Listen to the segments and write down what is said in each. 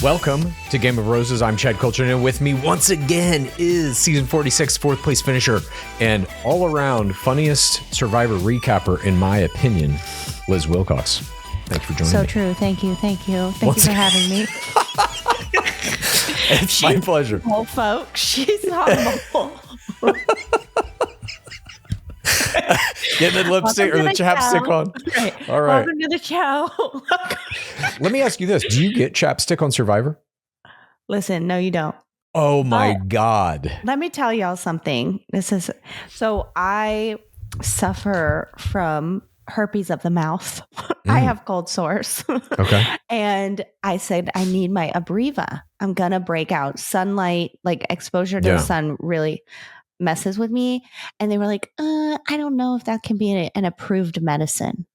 Welcome to Game of Roses. I'm Chad Culture, and with me once again is season 46 fourth place finisher and all around funniest Survivor recapper, in my opinion, Liz Wilcox. Thanks for joining me. So true. Thank you. Thank you for having me. It's my pleasure. Oh, folks, she's horrible. Get the lipstick or the chapstick on. Right. All right. Welcome to the show. Let me ask you this. Do you get chapstick on Survivor? Listen, no, you don't. Oh my God. Let me tell y'all something. I suffer from herpes of the mouth. I have cold sores. Okay. And I said, I need my Abreva. I'm going to break out. Sunlight, like exposure to the sun really messes with me. And they were like, I don't know if that can be an approved medicine.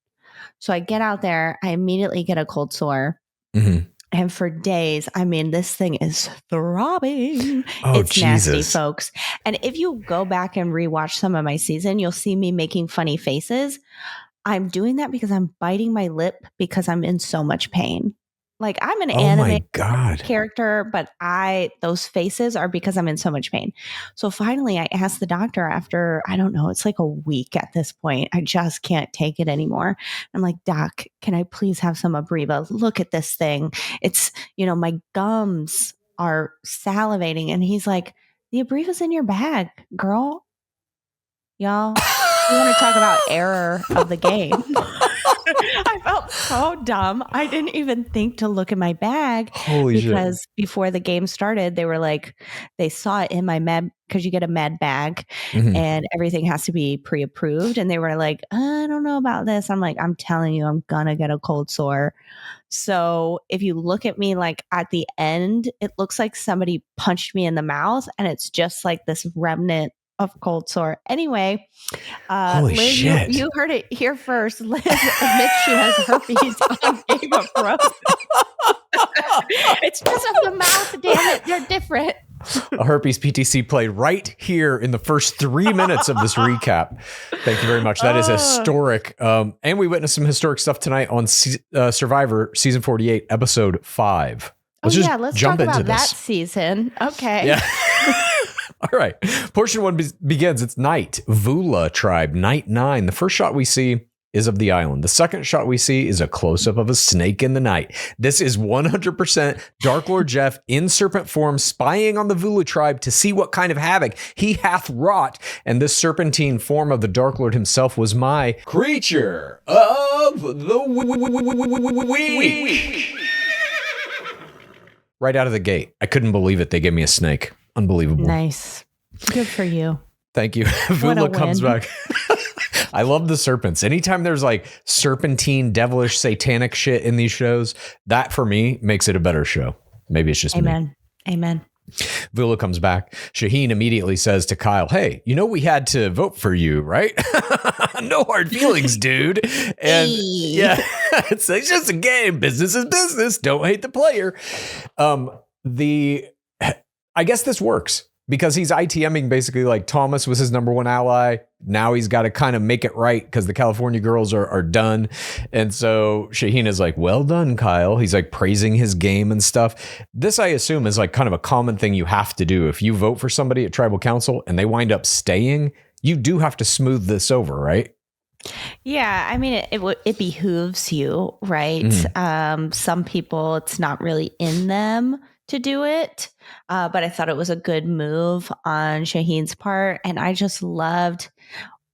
So I get out there, I immediately get a cold sore. Mm-hmm. And for days, I mean, this thing is throbbing. Oh, it's Jesus. Nasty, folks. And if you go back and rewatch some of my season, you'll see me making funny faces. I'm doing that because I'm biting my lip because I'm in so much pain. Like, I'm an anime character, but those faces are because I'm in so much pain. So finally, I asked the doctor after, I don't know, it's like a week at this point. I just can't take it anymore. I'm like, Doc, can I please have some Abreva? Look at this thing. It's, my gums are salivating. And he's like, the Abreva's in your bag, girl. Y'all, we want to talk about error of the game. I felt so dumb. I didn't even think to look in my bag. Holy shit. Because before the game started, they were like, they saw it in my med, because you get a med bag and everything has to be pre-approved. And they were like, I don't know about this. I'm like, I'm telling you, I'm going to get a cold sore. So if you look at me, like at the end, it looks like somebody punched me in the mouth and it's just like this remnant of cold sore. Anyway, Liz, you heard it here first. Liz admits she has herpes on Game of Roses. It's just of the mouth, damn it. They're different. A herpes PTC played right here in the first 3 minutes of this recap. Thank you very much. That is historic. And we witnessed some historic stuff tonight on Survivor season 48, episode 5. Let's jump talk about that season. Okay. Yeah. All right. Portion 1 begins. It's night. Vula tribe, night 9. The first shot we see is of the island. The second shot we see is a close-up of a snake in the night. This is 100% Dark Lord Jeff in serpent form spying on the Vula tribe to see what kind of havoc he hath wrought. And this serpentine form of the Dark Lord himself was my creature of the week. Right out of the gate. I couldn't believe it. They gave me a snake. Unbelievable. Nice. Good for you. Thank you. Vula comes back. I love the serpents. Anytime there's like serpentine, devilish, satanic shit in these shows, that for me makes it a better show. Maybe it's just me. Amen. Vula comes back. Shaheen immediately says to Kyle, hey, we had to vote for you, right? No hard feelings, dude. And yeah, it's just a game. Business is business. Don't hate the player. I guess this works because he's ITMing basically like Thomas was his number one ally. Now he's got to kind of make it right because the California girls are done. And so Shaheen is like, well done, Kyle. He's like praising his game and stuff. This, I assume, is like kind of a common thing you have to do. If you vote for somebody at tribal council and they wind up staying, you do have to smooth this over, right? Yeah, I mean, it behooves you, right? Some people, it's not really in them to do it. But I thought it was a good move on Shaheen's part. And I just loved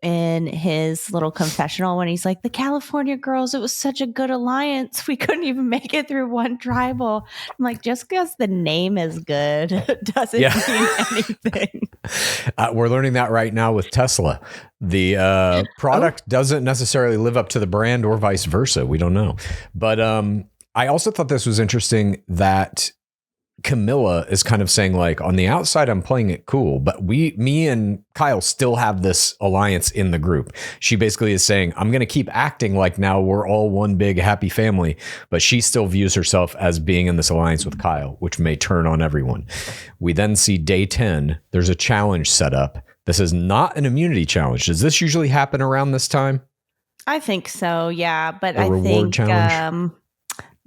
in his little confessional when he's like, the California girls, it was such a good alliance. We couldn't even make it through one tribal. I'm like, just because the name is good doesn't mean anything. We're learning that right now with Tesla. The product doesn't necessarily live up to the brand or vice versa. We don't know. But I also thought this was interesting that Camilla is kind of saying like, on the outside, I'm playing it cool, but me and Kyle still have this alliance in the group. She basically is saying, I'm going to keep acting like now we're all one big happy family, but she still views herself as being in this alliance with Kyle, which may turn on everyone. We then see day 10. There's a challenge set up. This is not an immunity challenge. Does this usually happen around this time? I think so. Yeah. But I think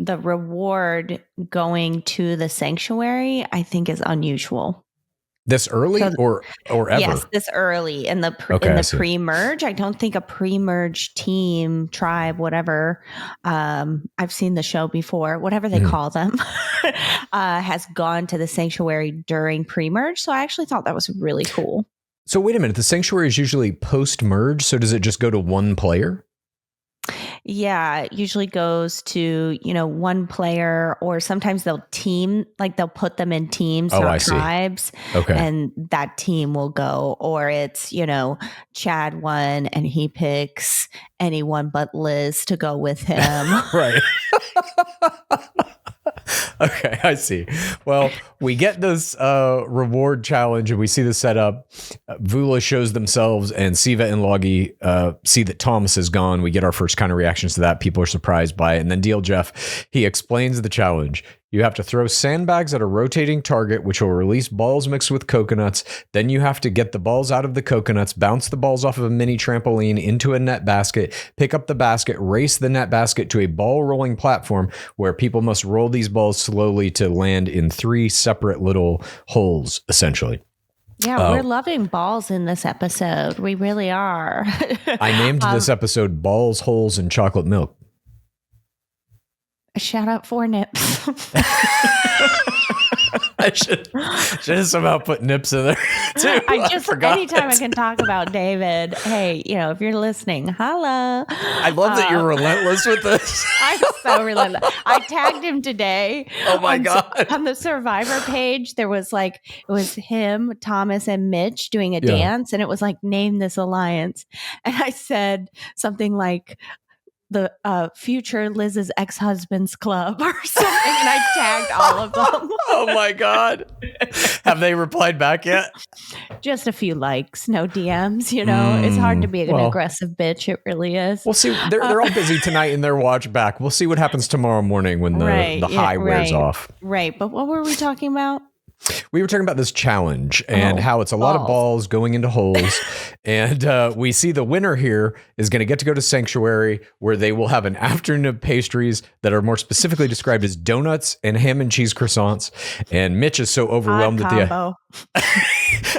the reward going to the sanctuary, I think, is unusual. This early or ever? Yes, this early in the pre-merge. I don't think a pre-merge team, tribe, whatever, I've seen the show before, whatever they call them, has gone to the sanctuary during pre-merge. So I actually thought that was really cool. So wait a minute, the sanctuary is usually post-merge. So does it just go to one player? Yeah, it usually goes to, one player, or sometimes they'll put them in teams, not tribes. Okay. And that team will go, or it's, Chad won and he picks anyone but Liz to go with him. Right. Okay, I see. Well, we get this reward challenge and we see the setup. Vula shows themselves and Civa and Logie see that Thomas is gone. We get our first kind of reactions to that. People are surprised by it. And then Deal Jeff, he explains the challenge. You have to throw sandbags at a rotating target, which will release balls mixed with coconuts. Then you have to get the balls out of the coconuts, bounce the balls off of a mini trampoline into a net basket, pick up the basket, race the net basket to a ball rolling platform where people must roll these balls slowly to land in 3 separate little holes, essentially. Yeah, we're loving balls in this episode. We really are. I named this episode Balls, Holes, and Chocolate Milk. A shout out for Nips. I should have somehow put Nips in there too. Anytime I can talk about David, hey, if you're listening, holla. I love that you're relentless with this. I'm so relentless. I tagged him today. Oh my God. On the Survivor page, there was it was him, Thomas, and Mitch doing a dance, and it was name this alliance. And I said something like, the future Liz's ex-husband's club or something, and I tagged all of them. Oh my God. Have they replied back yet? Just a few likes, no DMs, It's hard to be an aggressive bitch. It really is. We'll see. They're all busy tonight in their watch back. We'll see what happens tomorrow morning when the high wears off. Right. But what were we talking about? We were talking about this challenge and how it's a lot of balls going into holes. And we see the winner here is going to get to go to Sanctuary, where they will have an afternoon of pastries that are more specifically described as donuts and ham and cheese croissants. And Mitch is so overwhelmed at the...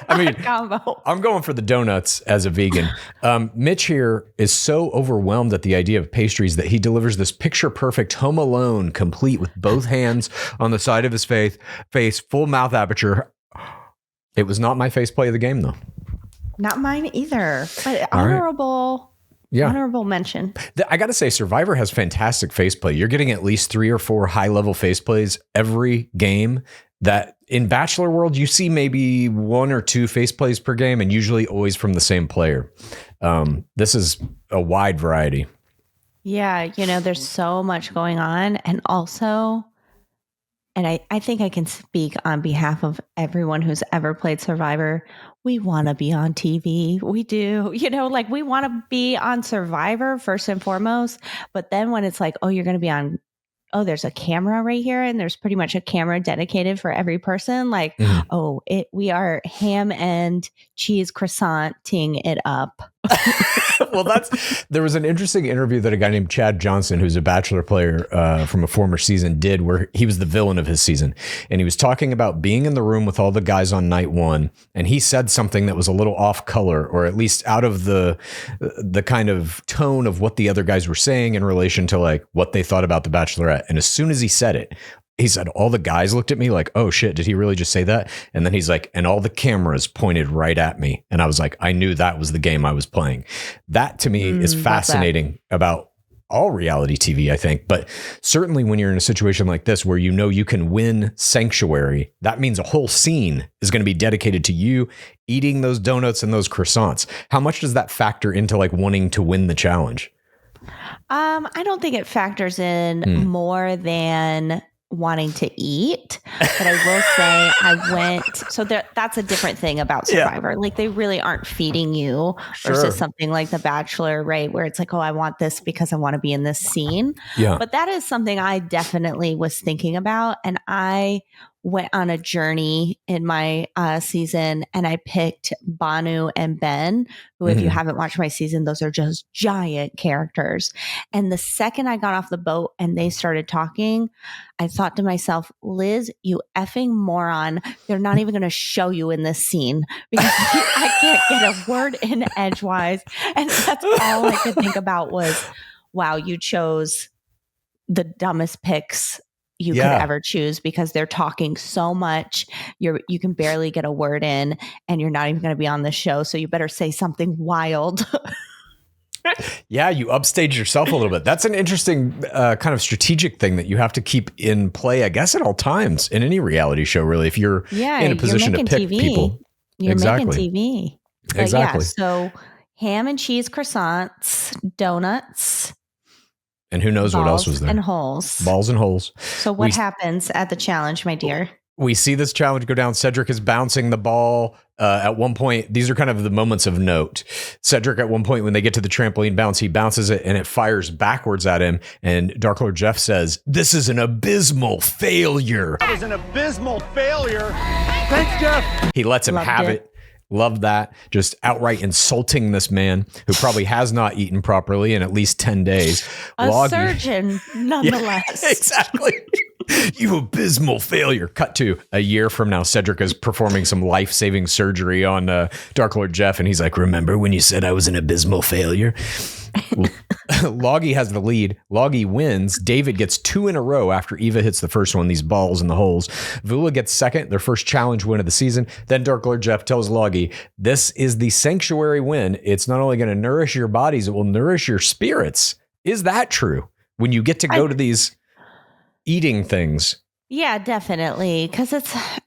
I mean, I'm going for the donuts as a vegan. Mitch here is so overwhelmed at the idea of pastries that he delivers this picture-perfect Home Alone, complete with both hands on the side of his face, full mouth aperture. It was not my faceplay of the game, though. Not mine either, but honorable. Yeah. Honorable mention. I got to say, Survivor has fantastic faceplay. You're getting at least 3 or 4 high-level faceplays every game. That in Bachelor World, you see maybe 1 or 2 faceplays per game, and usually always from the same player. This is a wide variety. Yeah, there's so much going on. And also, and I think I can speak on behalf of everyone who's ever played Survivor, we want to be on TV. We do. We want to be on Survivor first and foremost. But then when it's you're going to be on, there's a camera right here, and there's pretty much a camera dedicated for every person. We are ham and cheese croissanting it up. Well, there was an interesting interview that a guy named Chad Johnson, who's a Bachelor player from a former season, did, where he was the villain of his season. And he was talking about being in the room with all the guys on night 1. And he said something that was a little off color, or at least out of the kind of tone of what the other guys were saying in relation to what they thought about the Bachelorette. And as soon as he said it, he said, all the guys looked at me like, oh shit, did he really just say that? And then he's like, and all the cameras pointed right at me. And I was like, I knew that was the game I was playing. That to me is fascinating about all reality TV, I think. But certainly when you're in a situation like this, where you can win Sanctuary, that means a whole scene is going to be dedicated to you eating those donuts and those croissants. How much does that factor into wanting to win the challenge? I don't think it factors in more than wanting to eat, but I will say that's a different thing about Survivor. They really aren't feeding you versus something like The Bachelor, right? Where it's I want this because I want to be in this scene. Yeah. But that is something I definitely was thinking about, and I went on a journey in my season, and I picked Banu and Ben, who, if you haven't watched my season, those are just giant characters. And the second I got off the boat and they started talking, I thought to myself, Liz, you effing moron. They're not even going to show you in this scene because I can't get a word in edgewise. And that's all I could think about was, wow, you chose the dumbest picks you could ever choose because they're talking so much. You can barely get a word in, and you're not even going to be on the show. So you better say something wild. Yeah, you upstage yourself a little bit. That's an interesting kind of strategic thing that you have to keep in play, I guess, at all times in any reality show, really, if you're in a position to pick TV. people. You're making TV. But exactly. So ham and cheese croissants, donuts. And who knows what else was there? And holes. Balls and holes. So what happens at the challenge, my dear? We see this challenge go down. Cedric is bouncing the ball. At one point, these are kind of the moments of note. Cedric, at one point, when they get to the trampoline bounce, he bounces it and it fires backwards at him. And Dark Lord Jeff says, "This is an abysmal failure." That was an abysmal failure. Thanks, Jeff. He lets him have it. Love that. Just outright insulting this man who probably has not eaten properly in at least 10 days. A surgeon, nonetheless. Yeah, exactly. You abysmal failure. Cut to a year from now. Cedric is performing some life-saving surgery on Dark Lord Jeff, and he's like, "Remember when you said I was an abysmal failure?" Loggy has the lead. Loggy wins. David gets 2 in a row after Eva hits the first one, these balls in the holes. Vula gets second, their first challenge win of the season. Then Dark Lord Jeff tells Loggy, "This is the sanctuary win. It's not only going to nourish your bodies, it will nourish your spirits." Is that true? When you get to go to these eating things? Yeah, definitely. Because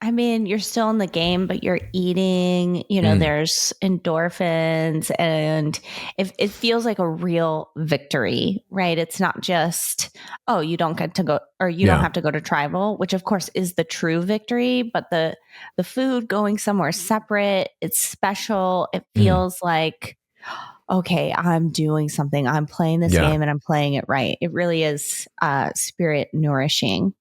you're still in the game, but you're eating, there's endorphins, and it feels like a real victory, right? It's not just, oh, you don't get to go, or you don't have to go to tribal, which of course is the true victory, but the food going somewhere separate, it's special. It feels like, okay, I'm doing something. I'm playing this game and I'm playing it right. It really is spirit nourishing.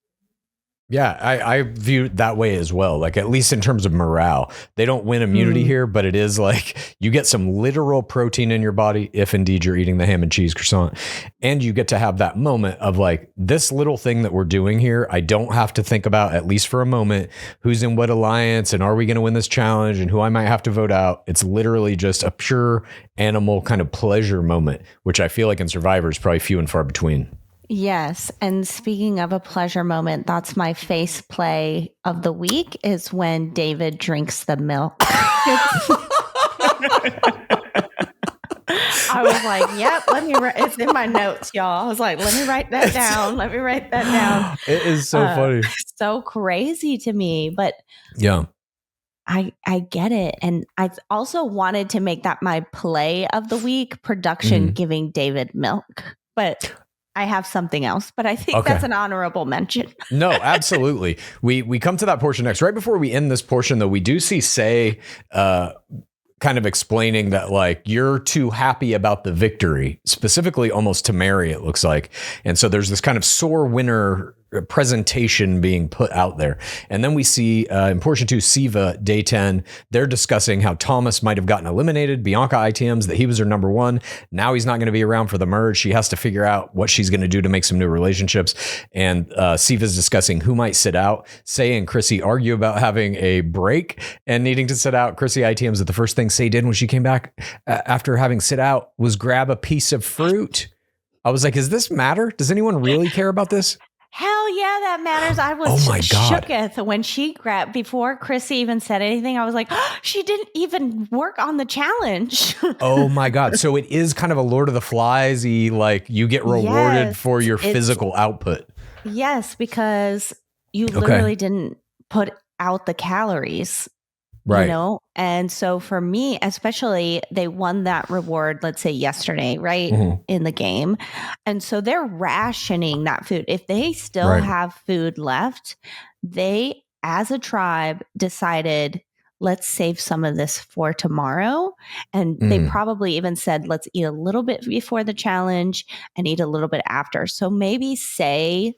Yeah, I view it that way as well. Like, at least in terms of morale, they don't win immunity here, but it is like you get some literal protein in your body if indeed you're eating the ham and cheese croissant. And you get to have that moment of like, this little thing that we're doing here, I don't have to think about, at least for a moment, who's in what alliance and are we going to win this challenge and who I might have to vote out. It's literally just a pure animal kind of pleasure moment, which I feel like in Survivor is probably few and far between. Yes. And speaking of a pleasure moment, that's my face play of the week, is when David drinks the milk. I was like, yep, it's in my notes, y'all. I was like, let me write that down. Let me write that down. It is so funny. So crazy to me. But yeah, I get it. And I also wanted to make that my play of the week, production giving David milk. But I have something else, but I think that's an honorable mention. No, absolutely. We come to that portion next. Right before we end this portion, though, we do see Say kind of explaining that, like, you're too happy about the victory, specifically almost to Mary, it looks like. And so there's this kind of sore winner presentation being put out there. And then we see in portion 2, Civa, day 10, they're discussing how Thomas might have gotten eliminated. Bianca ITMs that he was her number 1. Now he's not going to be around for the merge. She has to figure out what she's going to do to make some new relationships. And Civa's discussing who might sit out. Say and Chrissy argue about having a break and needing to sit out. Chrissy ITMs that the first thing Say did when she came back after having sit out was grab a piece of fruit. I was like, does this matter? Does anyone really care about this? Hell yeah, that matters. I was shooketh when she grabbed, before Chrissy even said anything. I was like, oh, she didn't even work on the challenge. Oh my God. So it is kind of a Lord of the Flies-y, like you get rewarded for your physical output. Yes, because you literally didn't put out the calories. Right. And so for me, especially, they won that reward, let's say yesterday, right? In the game. And so they're rationing that food. If they still have food left, they, as a tribe, decided, let's save some of this for tomorrow. And they probably even said, let's eat a little bit before the challenge and eat a little bit after. So maybe Say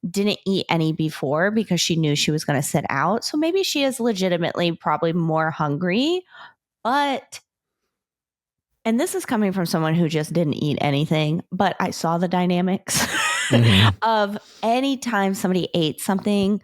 didn't eat any before because she knew she was going to sit out. So maybe she is legitimately probably more hungry, but, and this is coming from someone who just didn't eat anything, but I saw the dynamics of any time somebody ate something,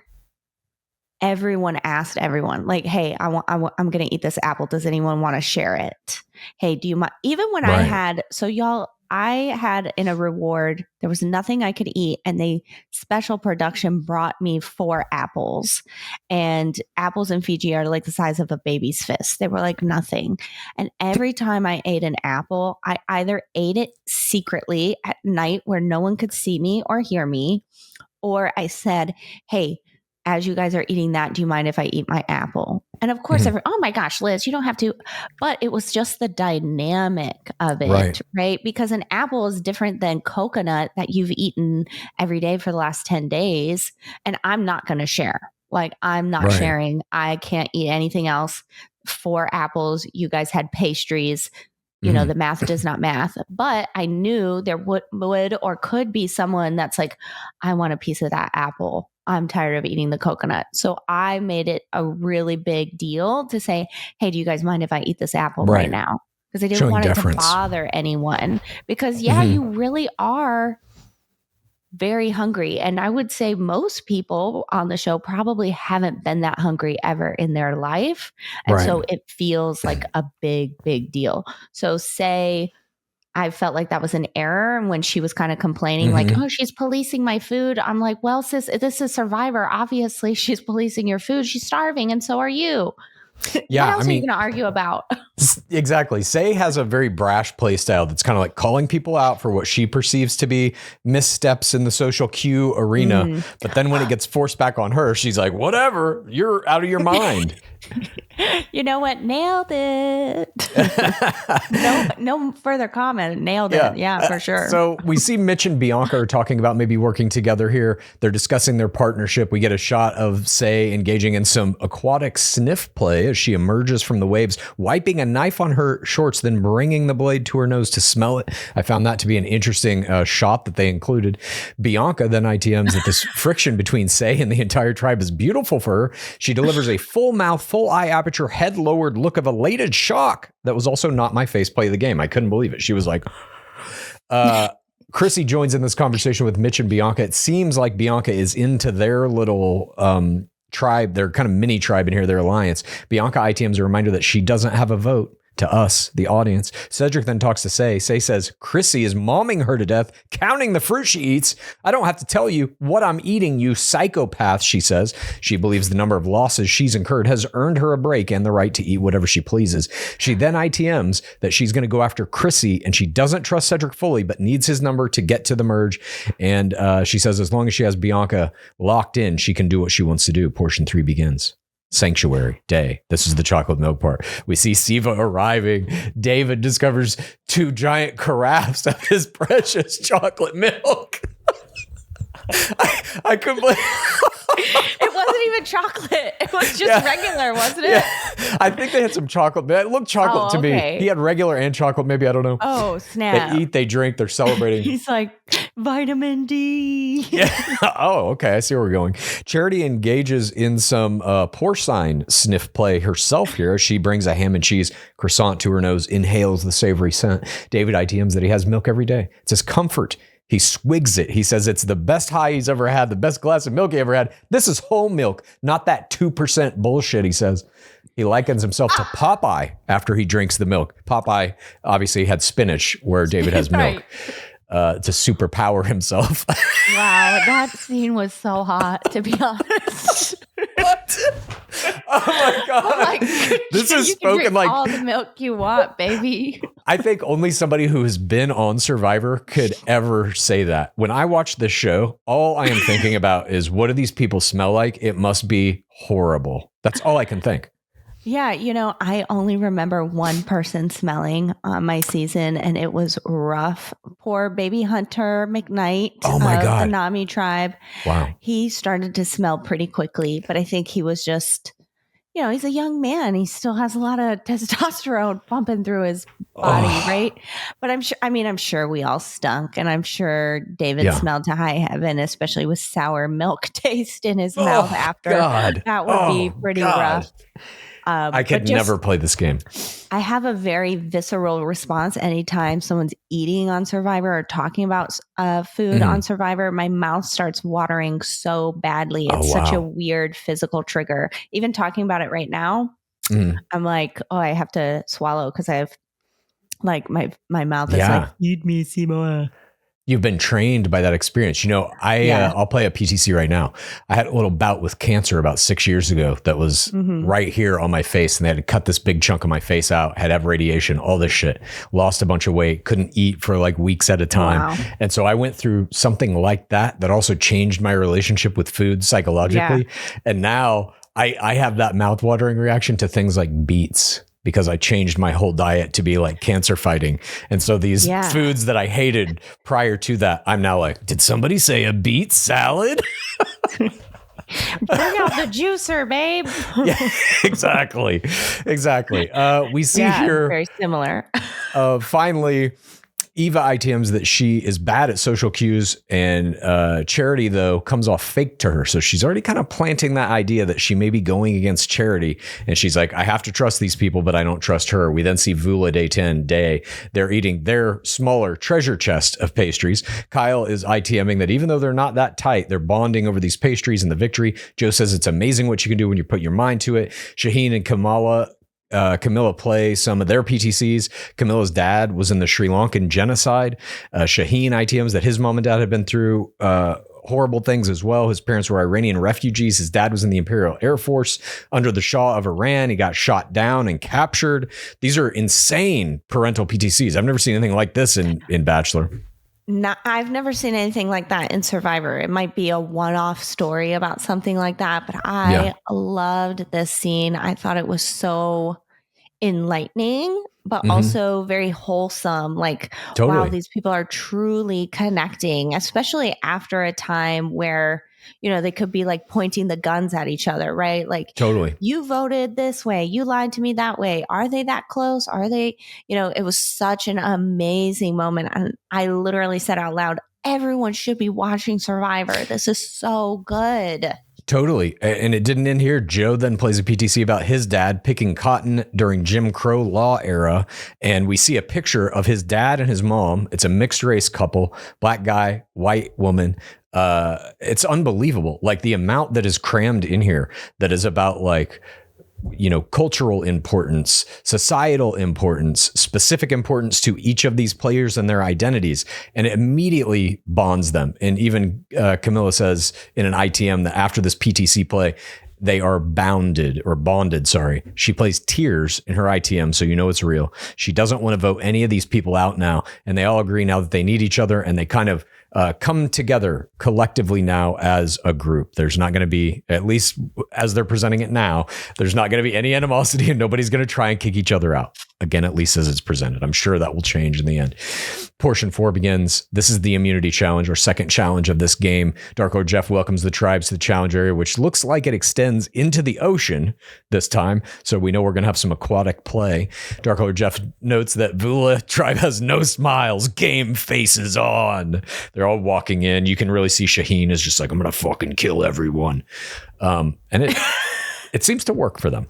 everyone asked everyone like, hey, I'm going to eat this apple. Does anyone want to share it? Hey, do you mind? Even when I had, so y'all, I had in a reward, there was nothing I could eat, and they special production brought me 4 apples, and apples in Fiji are like the size of a baby's fist. They were like nothing. And every time I ate an apple, I either ate it secretly at night where no one could see me or hear me, or I said, hey, as you guys are eating that, do you mind if I eat my apple? And of course, oh my gosh, Liz, you don't have to. But it was just the dynamic of it, right? Because an apple is different than coconut that you've eaten every day for the last 10 days. And I'm not going to share. Like, I'm not sharing. I can't eat anything else. 4 apples. You guys had pastries. You know, the math does not math. But I knew there would or could be someone that's like, I want a piece of that apple. I'm tired of eating the coconut. So I made it a really big deal to say, hey, do you guys mind if I eat this apple right now? Because I didn't want it to bother anyone. Because you really are very hungry. And I would say most people on the show probably haven't been that hungry ever in their life. And so it feels like a big, big deal. So say I felt like that was an error. And when she was kind of complaining, like, oh, she's policing my food. I'm like, well, sis, this is Survivor. Obviously, she's policing your food. She's starving. And so are you. Yeah, what else are you going to argue about? Exactly. Say has a very brash play style that's kind of like calling people out for what she perceives to be missteps in the social cue arena. But then when it gets forced back on her, she's like, whatever, you're out of your mind. You know what? Nailed it. No further comment. Nailed it. Yeah, for sure. So we see Mitch and Bianca are talking about maybe working together here. They're discussing their partnership. We get a shot of Say engaging in some aquatic sniff play as she emerges from the waves, wiping a knife on her shorts, then bringing the blade to her nose to smell it. I found that to be an interesting shot that they included. Bianca then ITMs that this friction between Say and the entire tribe is beautiful for her. She delivers a full mouth, full eye aperture, head lowered look of elated shock. That was also not my face play of the game. I couldn't believe it. She was like, Chrissy joins in this conversation with Mitch and Bianca. It seems like Bianca is into their little tribe, their kind of mini tribe in here, their alliance. Bianca ITMs a reminder that she doesn't have a vote. To us, the audience. Cedric then talks to Say. Say says, Chrissy is momming her to death, counting the fruit she eats. I don't have to tell you what I'm eating, you psychopath, she says. She believes the number of losses she's incurred has earned her a break and the right to eat whatever she pleases. She then ITMs that she's going to go after Chrissy, and she doesn't trust Cedric fully, but needs his number to get to the merge. And she says as long as she has Bianca locked in, she can do what she wants to do. Portion 3 begins. Sanctuary day. This is the chocolate milk part. We see Civa arriving. David discovers 2 giant carafes of his precious chocolate milk. I couldn't believe it wasn't even chocolate. It was just regular, wasn't it? Yeah. I think they had some chocolate. It looked chocolate to me. He had regular and chocolate, maybe. I don't know. Oh, snap. They eat, they drink, they're celebrating. He's like, vitamin D. Yeah. Oh, okay. I see where we're going. Charity engages in some porcine sniff play herself here. She brings a ham and cheese croissant to her nose, inhales the savory scent. David ITMs that he has milk every day. It's his comfort. He swigs it. He says it's the best high he's ever had, the best glass of milk he ever had. This is whole milk, not that 2% bullshit, he says. He likens himself to Popeye after he drinks the milk. Popeye obviously had spinach where David has milk to superpower himself. Wow, that scene was so hot, to be honest. What? Oh my God. I'm like, this is spoken like all the milk you want, baby. I think only somebody who has been on Survivor could ever say that. When I watch this show, all I am thinking about is what do these people smell like? It must be horrible. That's all I can think. Yeah, you know, I only remember one person smelling on my season, and it was rough. Poor baby Hunter McKnight of the Nami tribe. Wow. He started to smell pretty quickly, but I think he was just, he's a young man. He still has a lot of testosterone pumping through his body, right? But I'm sure we all stunk, and I'm sure David smelled to high heaven, especially with sour milk taste in his mouth after. God. That would be pretty rough. I could never play this game. I have a very visceral response anytime someone's eating on Survivor or talking about food on Survivor. My mouth starts watering so badly. It's such a weird physical trigger. Even talking about it right now, I'm like, I have to swallow because I have like my mouth is like, eat me, Simona. You've been trained by that experience. I'll play a PTC right now. I had a little bout with cancer about 6 years ago that was right here on my face, and they had to cut this big chunk of my face out, had to have radiation, all this shit. Lost a bunch of weight, couldn't eat for like weeks at a time. Wow. And so I went through something like that also changed my relationship with food psychologically. Yeah. And now I have that mouth-watering reaction to things like beets, because I changed my whole diet to be like cancer fighting. And so these foods that I hated prior to that, I'm now like, did somebody say a beet salad? Bring out the juicer, babe. Yeah, exactly. We see here very similar. Finally, Eva ITMs that she is bad at social cues, and Charity, though, comes off fake to her. So she's already kind of planting that idea that she may be going against Charity. And she's like, I have to trust these people, but I don't trust her. We then see Vula day 10 day. They're eating their smaller treasure chest of pastries. Kyle is ITMing that even though they're not that tight, they're bonding over these pastries and the victory. Joe says it's amazing what you can do when you put your mind to it. Shaheen and Camilla play some of their PTCs. Camilla's dad was in the Sri Lankan genocide. Shaheen ITMs that his mom and dad had been through horrible things as well. His parents were Iranian refugees. His dad was in the Imperial Air Force under the Shah of Iran. He got shot down and captured. These are insane parental PTCs. I've never seen anything like this in Bachelor. I've never seen anything like that in Survivor. It might be a one-off story about something like that, but I loved this scene. I thought it was so enlightening, but also very wholesome. Like, wow, these people are truly connecting, especially after a time where, they could be like pointing the guns at each other, right? Like, you voted this way, you lied to me that way. Are they that close? Are they, it was such an amazing moment. And I literally said out loud, everyone should be watching Survivor. This is so good. Totally. And it didn't end here. Joe then plays a PTC about his dad picking cotton during Jim Crow law era. And we see a picture of his dad and his mom. It's a mixed race couple, black guy, white woman. It's unbelievable. Like the amount that is crammed in here that is about like, cultural importance, societal importance, specific importance to each of these players and their identities. And it immediately bonds them. And even Camilla says in an ITM that after this PTC play, they are bonded. She plays tears in her ITM, so it's real. She doesn't want to vote any of these people out now. And they all agree now that they need each other, and they kind of come together collectively now as a group. There's not going to be, at least as they're presenting it now, there's not going to be any animosity, and nobody's going to try and kick each other out. Again, at least as it's presented. I'm sure that will change in the end. Portion 4 begins. This is the immunity challenge, or second challenge of this game. Dark Lord Jeff welcomes the tribes to the challenge area, which looks like it extends into the ocean this time. So we know we're going to have some aquatic play. Dark Lord Jeff notes that Vula tribe has no smiles. Game faces on. They're all walking in. You can really see Shaheen is just like, I'm going to fucking kill everyone. And it seems to work for them.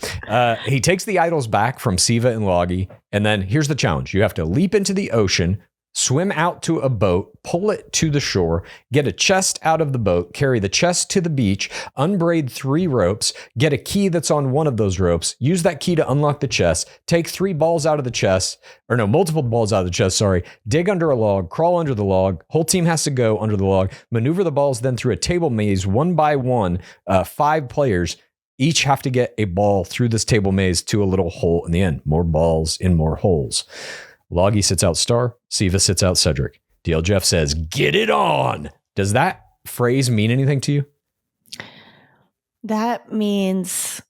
He takes the idols back from Civa and Loggy. And then here's the challenge. You have to leap into the ocean, swim out to a boat, pull it to the shore, get a chest out of the boat, carry the chest to the beach, unbraid 3 ropes, get a key that's on one of those ropes, use that key to unlock the chest, take 3 balls out of the chest, multiple balls out of the chest, dig under a log, crawl under the log, whole team has to go under the log, maneuver the balls then through a table maze one by one, 5 players, each have to get a ball through this table maze to a little hole in the end. More balls in more holes. Loggy sits out Star. Civa sits out Cedric. DL Jeff says, get it on. Does that phrase mean anything to you? That means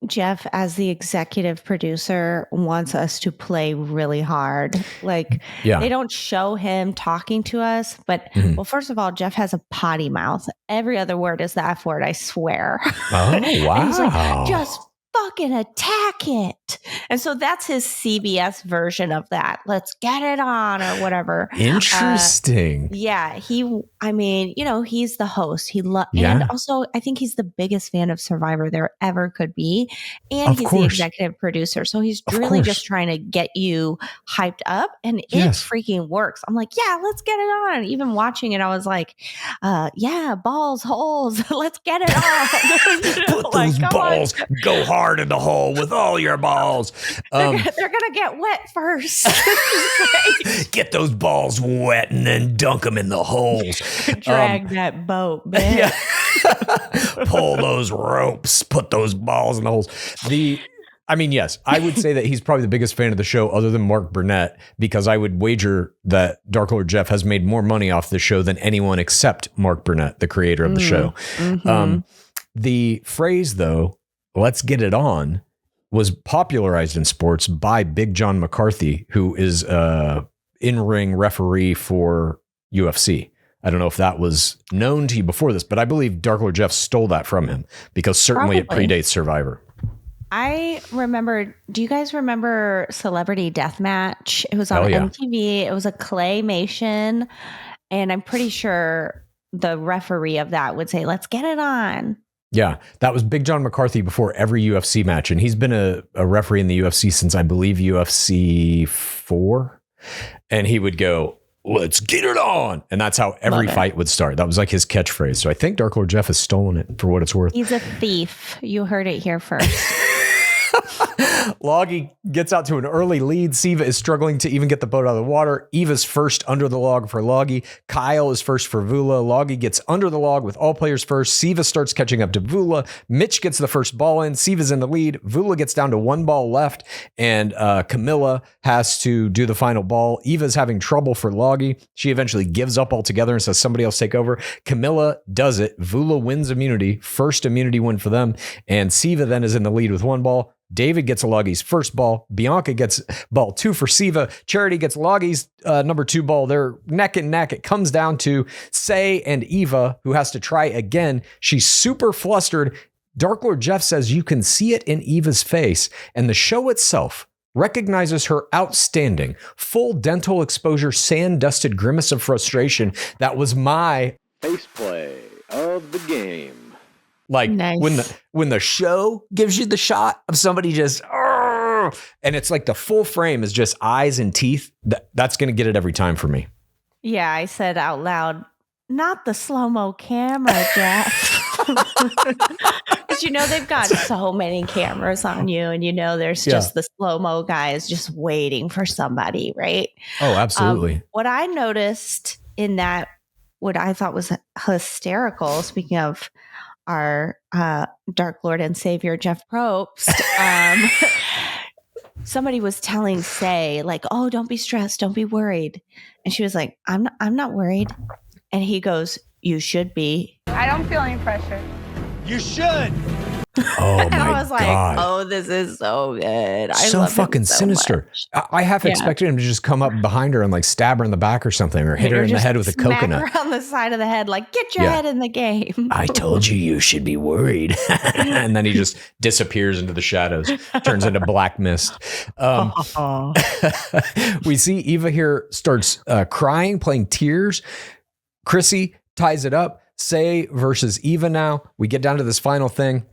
Jeff, as the executive producer, wants us to play really hard. Like, they don't show him talking to us, but well, first of all, Jeff has a potty mouth. Every other word is the F word, I swear. Oh, wow. And he's like, just fucking attack it. And so that's his CBS version of that. Let's get it on or whatever. Interesting. Yeah. He's the host. Yeah. And also I think he's the biggest fan of Survivor there ever could be. And Of he's course. the executive producer. So he's Of really course. just trying to get you hyped up, and it Yes. freaking works. I'm like, yeah, let's get it on. Even watching it, I was like, balls, holes, let's get it on. Put those balls, go hard in the hole with all your balls. They're gonna get wet first. Get those balls wet and then dunk them in the holes. Drag that boat, man. Yeah. Pull those ropes, put those balls in the holes. Yes, I would say that he's probably the biggest fan of the show other than Mark Burnett, because I would wager that Dark Lord Jeff has made more money off the show than anyone except Mark Burnett, the creator of the show. Mm-hmm. The phrase, though, let's get it on, was popularized in sports by Big John McCarthy, who is in-ring referee for UFC. I don't know if that was known to you before this, but I believe Dark Lord Jeff stole that from him, because certainly it predates Survivor. I remember, do you guys remember Celebrity Deathmatch? It was on MTV. It was a claymation. And I'm pretty sure the referee of that would say, let's get it on. Yeah, that was Big John McCarthy before every UFC match. And he's been a referee in the UFC since, I believe, UFC 4. And he would go, let's get it on. And that's how every fight would start. That was like his catchphrase. So I think Dark Lord Jeff has stolen it for what it's worth. He's a thief. You heard it here first. Loggy gets out to an early lead. Civa is struggling to even get the boat out of the water. Eva's first under the log for Loggy. Kyle is first for Vula. Loggy gets under the log with all players first. Civa starts catching up to Vula. Mitch gets the first ball in. Civa's in the lead. Vula gets down to one ball left, and Camilla has to do the final ball. Eva's having trouble for Loggy. She eventually gives up altogether and says somebody else take over. Camilla does it. Vula wins immunity. First immunity win for them. And Civa then is in the lead with one ball. David gets Loggy's first ball. Bianca gets ball 2 for Civa. Charity gets Loggy's number 2 ball. They're neck and neck. It comes down to Say and Eva, who has to try again. She's super flustered. Dark Lord Jeff says you can see it in Eva's face, and the show itself recognizes her outstanding full dental exposure, sand-dusted grimace of frustration. That was my Face play of the game. Like nice. when the show gives you the shot of somebody just, and it's like the full frame is just eyes and teeth. That's going to get it every time for me. Yeah, I said out loud, not the slow-mo camera, Jeff. Because they've got so many cameras on you, and there's just the slow-mo guys just waiting for somebody, right? Oh, absolutely. What I noticed in that, what I thought was hysterical, speaking of our Dark Lord and Savior Jeff Probst, somebody was telling Say, like, oh, don't be stressed, don't be worried. And she was like, I'm not worried. And he goes, you should be. I don't feel any pressure. You should. Oh and my I was like, God. oh, this is so good. I so love fucking him so sinister. much. I half expected him to just come up behind her and like stab her in the back or something, or hit her in the head with a smack coconut. her on the side of the head, like, get your head in the game. I told you should be worried. And then he just disappears into the shadows, turns into black mist. We see Eva here starts crying, playing tears. Chrissy ties it up. Say versus Eva now. We get down to this final thing.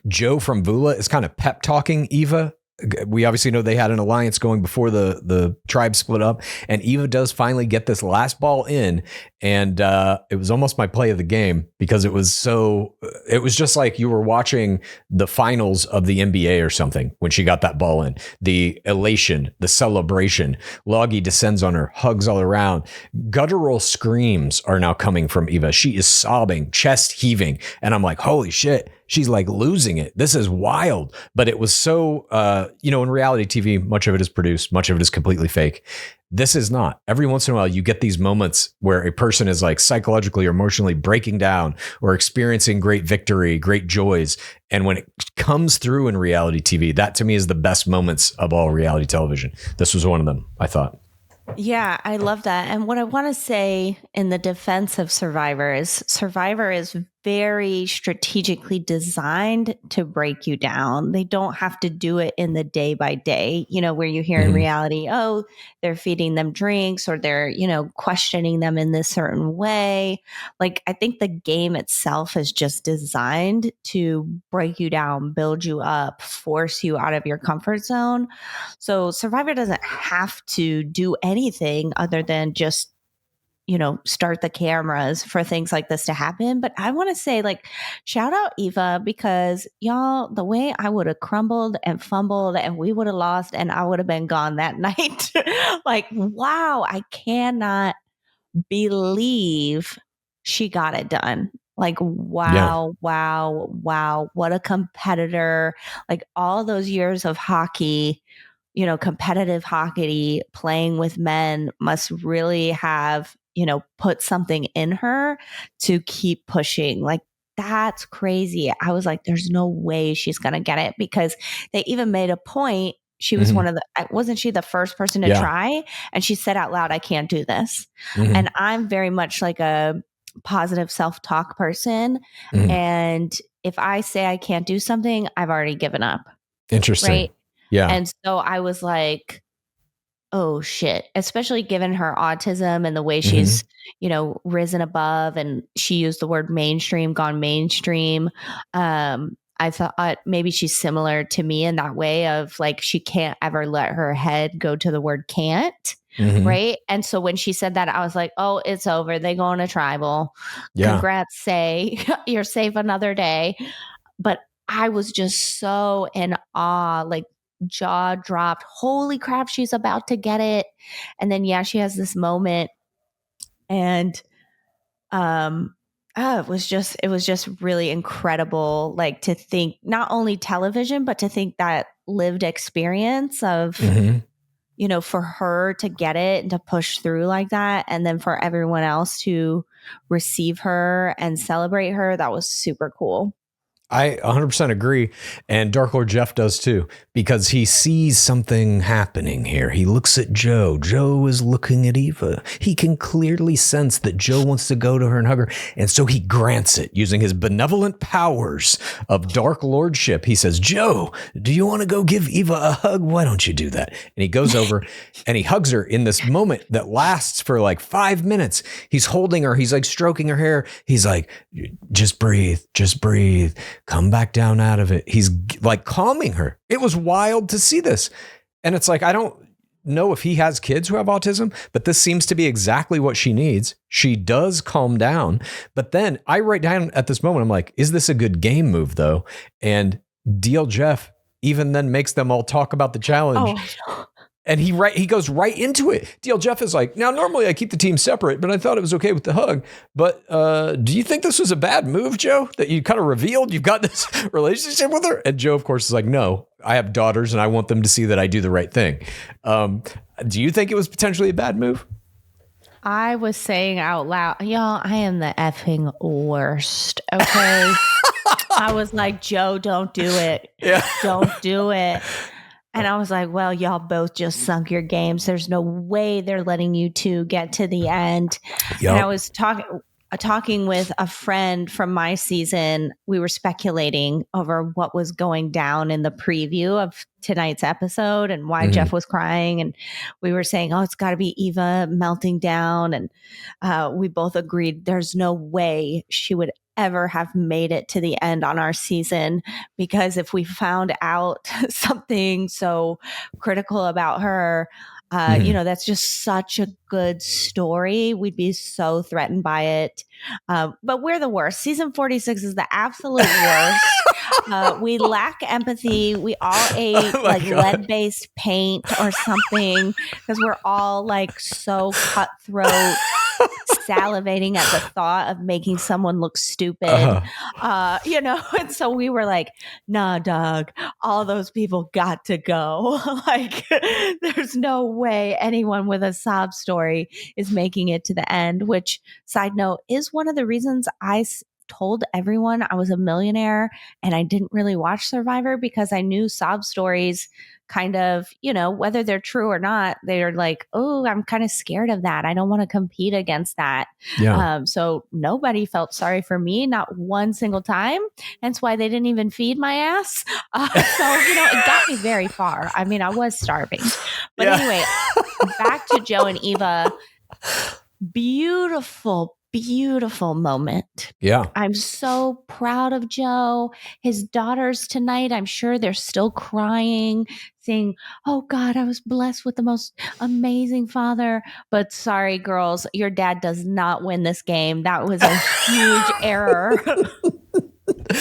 Joe from Vula is kind of pep talking Eva. We obviously know they had an alliance going before the tribe split up, and Eva does finally get this last ball in, and it was almost my play of the game, because it was just like you were watching the finals of the NBA or something when she got that ball in. The elation, the celebration. Loggy descends on her, hugs all around. Guttural screams are now coming from Eva. She is sobbing, chest heaving, and I'm like, holy shit. She's like losing it. This is wild. But it was so, in reality TV, much of it is produced. Much of it is completely fake. This is not. Every once in a while, you get these moments where a person is like psychologically or emotionally breaking down or experiencing great victory, great joys. And when it comes through in reality TV, that to me is the best moments of all reality television. This was one of them, I thought. Yeah, I love that. And what I want to say in the defense of Survivor is very strategically designed to break you down. They don't have to do it in the day by day, where you hear in reality, oh, they're feeding them drinks or they're, questioning them in this certain way. Like, I think the game itself is just designed to break you down, build you up, force you out of your comfort zone. So Survivor doesn't have to do anything other than just start the cameras for things like this to happen. But I want to say, like, shout out Eva, because y'all, the way I would have crumbled and fumbled and we would have lost and I would have been gone that night. Like, wow, I cannot believe she got it done. Like, wow, wow. What a competitor. Like, all those years of hockey, competitive hockey, playing with men must really have, put something in her to keep pushing. Like, that's crazy. I was like, there's no way she's going to get it, because they even made a point. She was wasn't she the first person to try? And she said out loud, I can't do this. And I'm very much like a positive self-talk person. And if I say I can't do something, I've already given up. Interesting. Right. Yeah. And so I was like, oh shit, especially given her autism and the way she's, risen above, and she used the word mainstream, gone mainstream. I thought maybe she's similar to me in that way of, like, she can't ever let her head go to the word can't. Right. And so when she said that, I was like, oh, it's over. They go on a tribal. Yeah. Congrats, say you're safe another day. But I was just so in awe, like, jaw dropped. Holy crap, she's about to get it. And then, she has this moment. And it was just really incredible, like, to think not only television, but to think that lived experience of, for her to get it and to push through like that. And then for everyone else to receive her and celebrate her. That was super cool. I 100% agree. And Dark Lord Jeff does too, because he sees something happening here. He looks at Joe. Joe is looking at Eva. He can clearly sense that Joe wants to go to her and hug her. And so he grants it using his benevolent powers of Dark Lordship. He says, Joe, do you want to go give Eva a hug? Why don't you do that? And he goes over and he hugs her in this moment that lasts for like 5 minutes. He's holding her. He's like stroking her hair. He's like, just breathe, come back down out of it. He's like calming her. It was wild to see this. And it's like, I don't know if he has kids who have autism, but this seems to be exactly what she needs. She does calm down. But then I write down at this moment, I'm like, is this a good game move though? And DL Jeff even then makes them all talk about the challenge. Oh. And he goes right into it. DL Jeff is like, now, normally I keep the team separate, but I thought it was okay with the hug. But do you think this was a bad move, Joe, that you kind of revealed you've got this relationship with her? And Joe, of course, is like, no, I have daughters and I want them to see that I do the right thing. Do you think it was potentially a bad move? I was saying out loud, y'all, I am the effing worst. Okay. I was like, Joe, don't do it. Yeah. Don't do it. And I was like, well, y'all both just sunk your games. There's no way they're letting you two get to the end. Yep. And I was talking with a friend from my season. We were speculating over what was going down in the preview of tonight's episode and why Jeff was crying. And we were saying, oh, it's got to be Eva melting down. And we both agreed there's no way she would ever have made it to the end on our season, because if we found out something so critical about her, that's just such a good story. We'd be so threatened by it. But we're the worst. Season 46 is the absolute worst. We lack empathy. We all ate lead-based paint or something, because we're all like so cutthroat, salivating at the thought of making someone look stupid. And so we were like, nah, dog, all those people got to go. Like, there's no way anyone with a sob story is making it to the end, which, side note, is one of the reasons I told everyone I was a millionaire and I didn't really watch Survivor because I knew sob stories kind of, whether they're true or not, they're like, oh, I'm kind of scared of that. I don't want to compete against that. Yeah. So nobody felt sorry for me, not one single time. That's why they didn't even feed my ass. It got me very far. I mean, I was starving. But anyway, back to Joe and Eva. Beautiful moment. Yeah. I'm so proud of Joe. His daughters tonight, I'm sure they're still crying, saying, oh God, I was blessed with the most amazing father. But sorry, girls, your dad does not win this game. That was a huge error.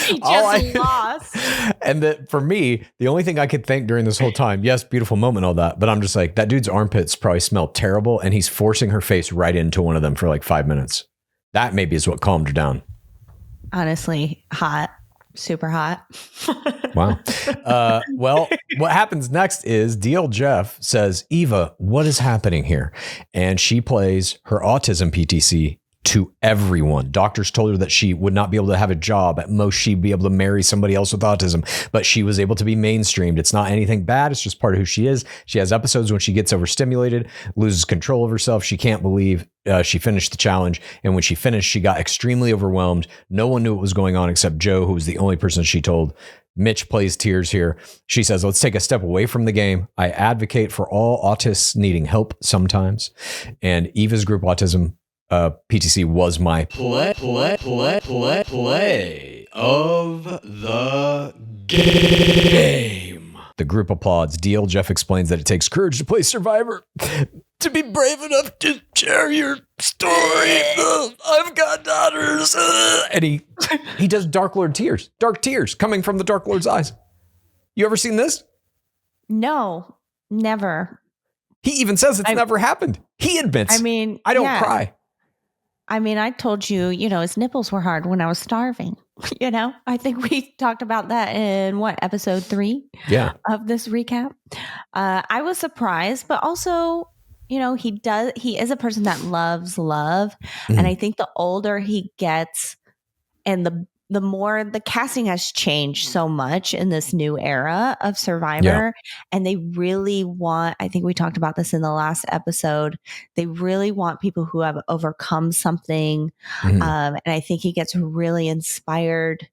He just lost. And that for me, the only thing I could think during this whole time, yes, beautiful moment, all that, but I'm just like, that dude's armpits probably smell terrible, and he's forcing her face right into one of them for like 5 minutes. That maybe is what calmed her down. Honestly, hot. Super hot. Wow. Well, what happens next is DL Jeff says, Eva, what is happening here? And she plays her autism PTC to everyone. Doctors told her that she would not be able to have a job. At most, she'd be able to marry somebody else with autism, but she was able to be mainstreamed. It's not anything bad. It's just part of who she is. She has episodes when she gets overstimulated, loses control of herself. She can't believe she finished the challenge. And when she finished, she got extremely overwhelmed. No one knew what was going on except Joe, who was the only person she told. Mitch plays tears here. She says, let's take a step away from the game. I advocate for all autists needing help sometimes. And Eva's group autism PTC was my play of the game. The group applauds. DL Jeff explains that it takes courage to play Survivor, to be brave enough to share your story. I've got daughters. And he does Dark Lord tears, dark tears coming from the Dark Lord's eyes. You ever seen this? No, never. He even says it's never happened. He admits, I don't cry. I mean, I told you, his nipples were hard when I was starving. I think we talked about that in episode 3 of this recap. I was surprised, but also, he is a person that loves love. Mm-hmm. And I think the older he gets and the more the casting has changed so much in this new era of Survivor. And they really want, I think we talked about this in the last episode, they really want people who have overcome something. Mm-hmm. And I think he gets really inspired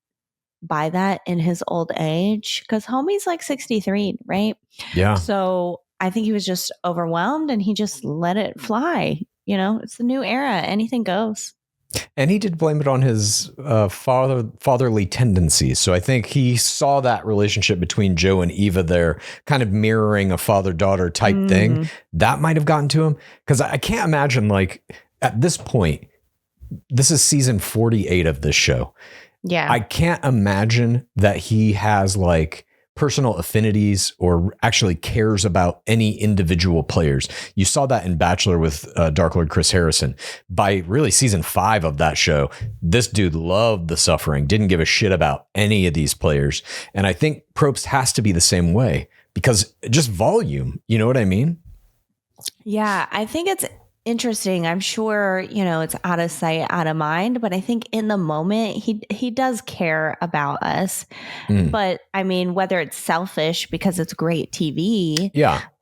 by that in his old age, because homie's like 63, right? Yeah. So I think he was just overwhelmed and he just let it fly. It's the new era. Anything goes. And he did blame it on his fatherly tendencies. So I think he saw that relationship between Joe and Eva there, kind of mirroring a father-daughter type thing. That might have gotten to him. Because I can't imagine, like, at this point, this is season 48 of this show. Yeah. I can't imagine that he has, like, personal affinities or actually cares about any individual players. You saw that in Bachelor with Dark Lord Chris Harrison. By really season 5 of that show, this dude loved the suffering, didn't give a shit about any of these players. And I think Probst has to be the same way, because just volume, you know what I mean? Yeah, I think it's interesting. I'm sure, it's out of sight, out of mind, but I think in the moment he does care about us. But I mean, whether it's selfish because it's great TV,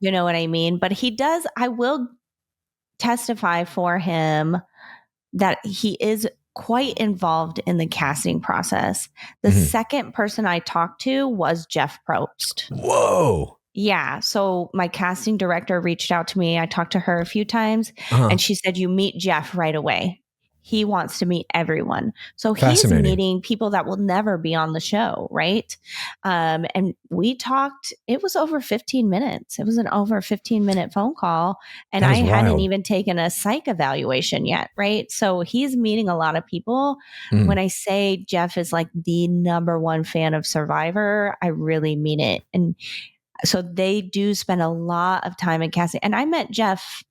you know what I mean? But he does, I will testify for him that he is quite involved in the casting process. The second person I talked to was Jeff Probst. Whoa. Yeah. So my casting director reached out to me. I talked to her a few times and she said, you meet Jeff right away. He wants to meet everyone. So he's meeting people that will never be on the show. Right. And we talked, it was over 15 minutes. It was an over 15-minute phone call. And I hadn't even taken a psych evaluation yet. Right. So he's meeting a lot of people. When I say Jeff is like the #1 fan of Survivor, I really mean it. And so they do spend a lot of time in casting. And I met Jeff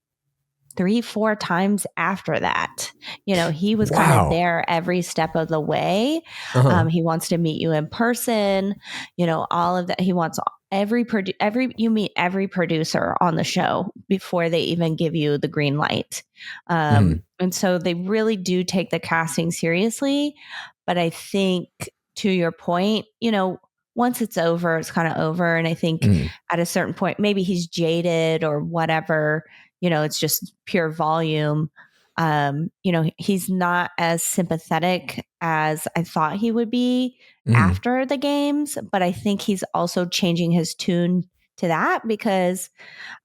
3-4 times after that. He was kind of there every step of the way. He wants to meet you in person, all of that. He wants you meet every producer on the show before they even give you the green light. And so they really do take the casting seriously. But I think to your point, once it's over, it's kind of over. And I think at a certain point, maybe he's jaded or whatever, it's just pure volume. He's not as sympathetic as I thought he would be after the games, but I think he's also changing his tune to that because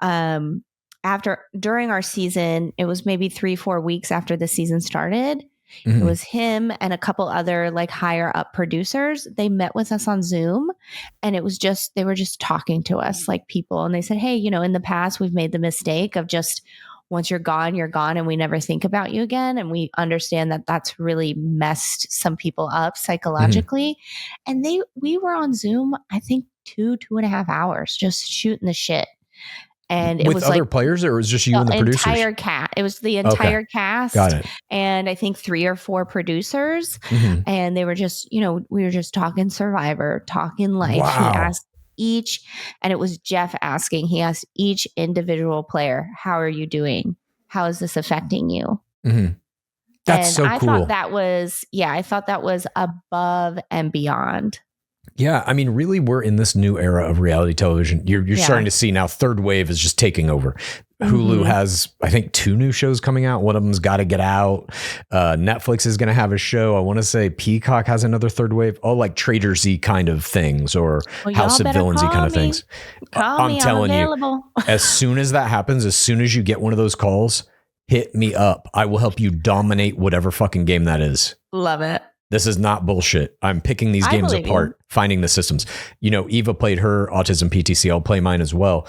during our season, it was maybe 3-4 weeks after the season started. It was him and a couple other like higher up producers. They met with us on Zoom, and it was they were just talking to us like people. And they said, hey, in the past, we've made the mistake of just once you're gone, and we never think about you again. And we understand that that's really messed some people up psychologically. And we were on Zoom, I think 2.5 hours just shooting the shit. And it with was other players, or it was just you and the producers? It was the entire cast. Got it. And I think 3 or 4 producers. And they were just, we were just talking Survivor, talking life. Wow. He asked and it was Jeff asking, he asked each individual player, how are you doing? How is this affecting you? That's so cool. I thought that was above and beyond. Yeah, I mean, really, we're in this new era of reality television. You're starting to see now third wave is just taking over. Hulu has, I think, 2 new shows coming out. One of them's Got to Get Out. Netflix is going to have a show. I want to say Peacock has another third wave. All like Traitors-y kind of things or House of Villains-y kind of things. I'm telling you, as soon as that happens, as soon as you get one of those calls, hit me up. I will help you dominate whatever fucking game that is. Love it. This is not bullshit. I'm picking these games apart, finding the systems. Eva played her autism PTC. I'll play mine as well.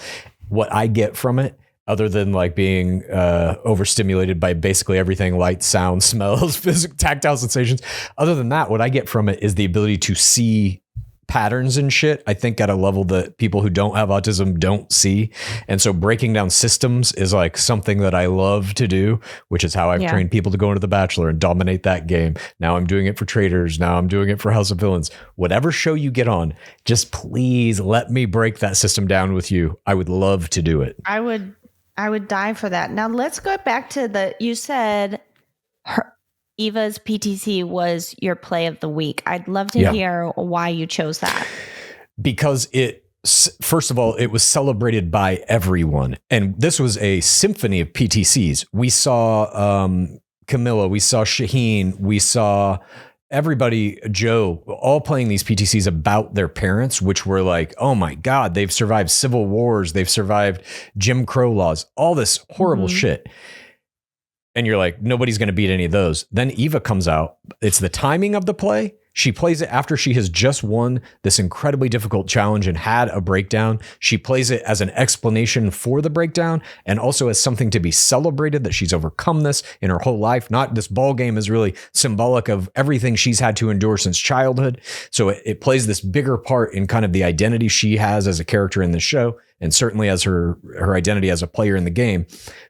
What I get from it, other than like being overstimulated by basically everything, light, sound, smells, physical, tactile sensations. Other than that, what I get from it is the ability to see patterns and shit, I think at a level that people who don't have autism don't see. And so breaking down systems is like something that I love to do, which is how I've trained people to go into The Bachelor and dominate that game. Now I'm doing it for Traitors. Now I'm doing it for House of Villains. Whatever show you get on, just please let me break that system down with you. I would love to do it. I would die for that. Now let's go back to you said Eva's PTC was your play of the week. I'd love to hear why you chose that. Because first of all, it was celebrated by everyone. And this was a symphony of PTCs. We saw Camilla, we saw Shaheen, we saw everybody, Joe, all playing these PTCs about their parents, which were like, oh my God, they've survived civil wars. They've survived Jim Crow laws, all this horrible shit. And you're like, nobody's going to beat any of those. Then Eva comes out. It's the timing of the play. She plays it after she has just won this incredibly difficult challenge and had a breakdown. She plays it as an explanation for the breakdown and also as something to be celebrated that she's overcome this in her whole life. Not this ball game is really symbolic of everything she's had to endure since childhood. So it plays this bigger part in kind of the identity she has as a character in the show, and certainly as her identity as a player in the game.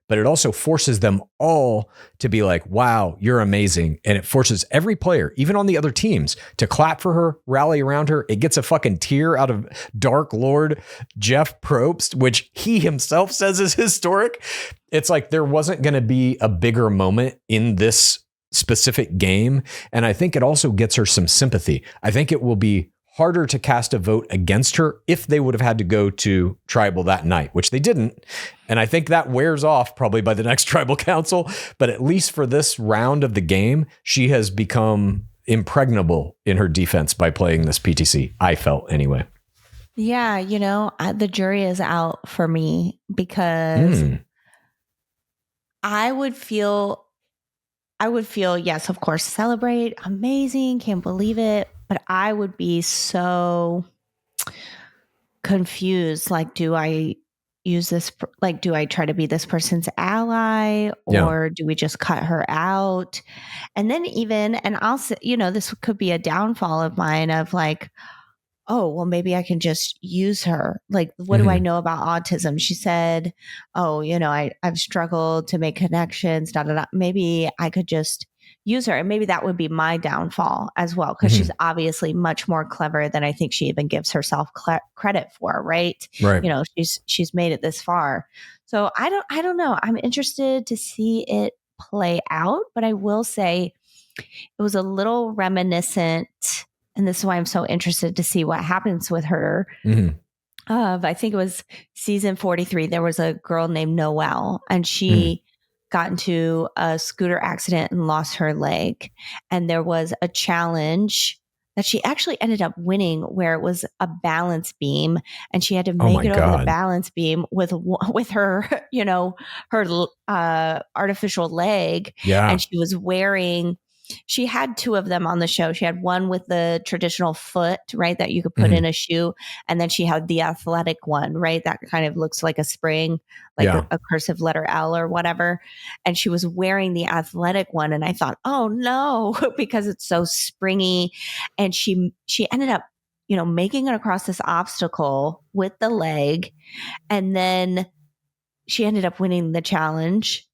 But it also forces them all to be like, wow, you're amazing. And it forces every player, even on the other teams, to clap for her, rally around her. It gets a fucking tear out of Dark Lord Jeff Probst, which he himself says is historic. It's like there wasn't going to be a bigger moment in this specific game. And I think it also gets her some sympathy. I think it will be harder to cast a vote against her if they would have had to go to tribal that night, which they didn't. And I think that wears off probably by the next tribal council. But at least for this round of the game, she has become impregnable in her defense by playing this PTC. I felt anyway. Yeah. The jury is out for me because I would feel, yes, of course, celebrate, amazing, can't believe it. But I would be so confused. Like, do I use this? Like, do I try to be this person's ally, or do we just cut her out? And then and I'll say, this could be a downfall of mine of like, oh, well, maybe I can just use her. Like, what do I know about autism? She said, oh, I've struggled to make connections, Maybe I could just use her. And maybe that would be my downfall as well, because she's obviously much more clever than I think she even gives herself credit for. Right. She's made it this far. So I don't know. I'm interested to see it play out, but I will say it was a little reminiscent, and this is why I'm so interested to see what happens with her. I think it was season 43. There was a girl named Noelle, and she got into a scooter accident and lost her leg. And there was a challenge that she actually ended up winning where it was a balance beam, and she had to make it over the balance beam with her, her artificial leg. Yeah. And she had two of them on the show. She had one with the traditional foot, right, that you could put in a shoe. And then she had the athletic one, right, that kind of looks like a spring, like a cursive letter L or whatever. And she was wearing the athletic one. And I thought, oh no, because it's so springy. And she ended up, making it across this obstacle with the leg. And then she ended up winning the challenge.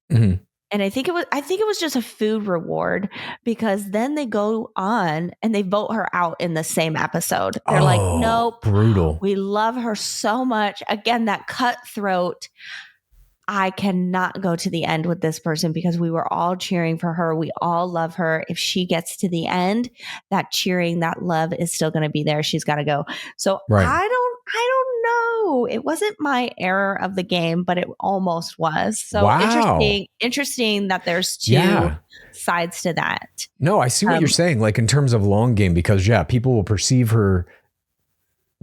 And I think it was just a food reward, because then they go on and they vote her out in the same episode. They're like, nope, brutal. We love her so much. Again, that cutthroat. I cannot go to the end with this person because we were all cheering for her. We all love her. If she gets to the end, that cheering, that love is still going to be there. She's got to go. So I don't know. It wasn't my error of the game, but it almost was. So interesting that there's two sides to that. No, I see what you're saying. Like in terms of long game, because people will perceive her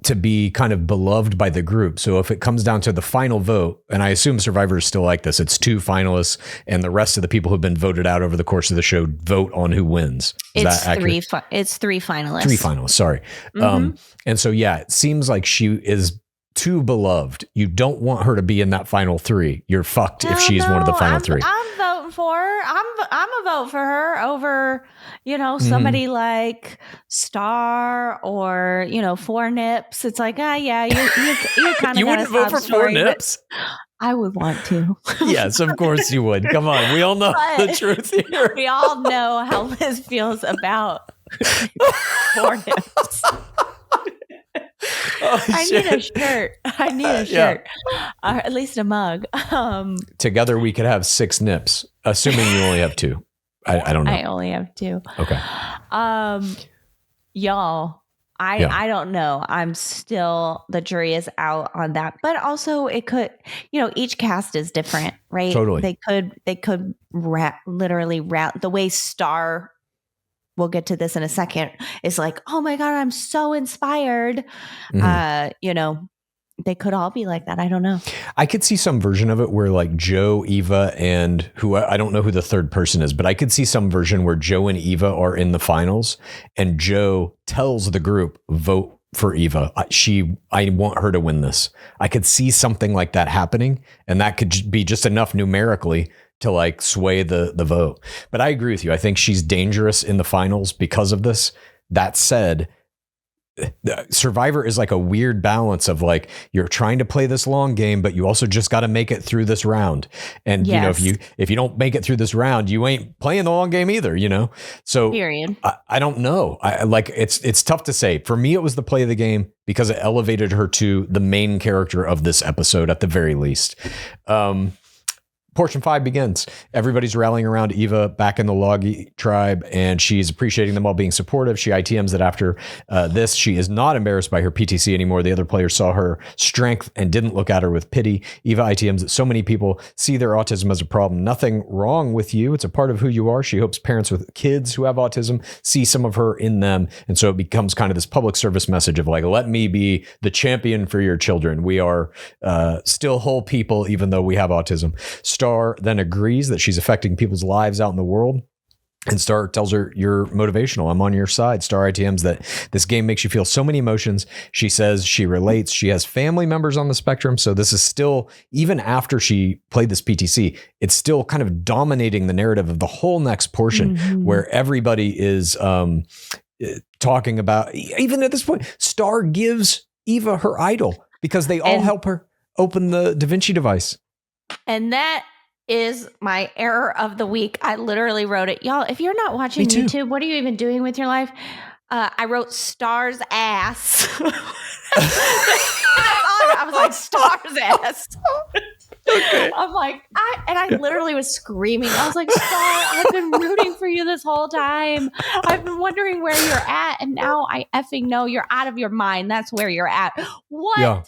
to be kind of beloved by the group. So if it comes down to the final vote, and I assume Survivor is still like this, it's 2 finalists and the rest of the people who've been voted out over the course of the show vote on who wins. It's 3 finalists. 3 finalists, sorry. And so, it seems like she is too beloved. You don't want her to be in that final 3. You're fucked if she's one of the final 3. I'm voting for her. I'm a vote for her over, somebody like Star or, 4 Nips. It's like, you kind of You wouldn't vote for 4 Nips? I would want to. Yes, of course you would. Come on. We all know the truth here. We all know how Liz feels about 4 Nips. I need a shirt. Or at least a mug. Together we could have 6 nips, assuming you only have 2. I don't know. I only have 2. Okay. Y'all, I don't know. I'm still, the jury is out on that. But also it could, each cast is different, right? Totally. They could literally the way Star, we'll get to this in a second, is like, oh my God, I'm so inspired. They could all be like that. I don't know. I could see some version of it where like Joe, Eva, and who I don't know who the third person is, but I could see some version where Joe and Eva are in the finals and Joe tells the group, vote for Eva. I want her to win this. I could see something like that happening, and that could be just enough numerically to like sway the vote. But I agree with you. I think she's dangerous in the finals because of this. That said, Survivor is like a weird balance of like, you're trying to play this long game, but you also just got to make it through this round. And if you don't make it through this round, you ain't playing the long game either, So period. I don't know. It's tough to say. For me, it was the play of the game because it elevated her to the main character of this episode at the very least. Portion 5 begins. Everybody's rallying around Eva back in the Logie tribe, and she's appreciating them all being supportive. She ITMs that after this, she is not embarrassed by her PTC anymore. The other players saw her strength and didn't look at her with pity. Eva ITMs that so many people see their autism as a problem. Nothing wrong with you. It's a part of who you are. She hopes parents with kids who have autism see some of her in them. And so it becomes kind of this public service message of like, let me be the champion for your children. We are still whole people, even though we have autism. Star then agrees that she's affecting people's lives out in the world. And Star tells her, you're motivational. I'm on your side. Star ITMs that this game makes you feel so many emotions. She says she relates. She has family members on the spectrum. So this is still, even after she played this PTC, it's still kind of dominating the narrative of the whole next portion where everybody is talking about, even at this point, Star gives Eva her idol because they all help her open the Da Vinci device. And that is my error of the week. I literally wrote it. Y'all, if you're not watching YouTube, what are you even doing with your life? I wrote Star's ass. I was like, Star's ass. Okay. I'm like, And I literally was screaming. I was like, Star, I've been rooting for you this whole time. I've been wondering where you're at. And now I effing know you're out of your mind. That's where you're at. What? Yeah.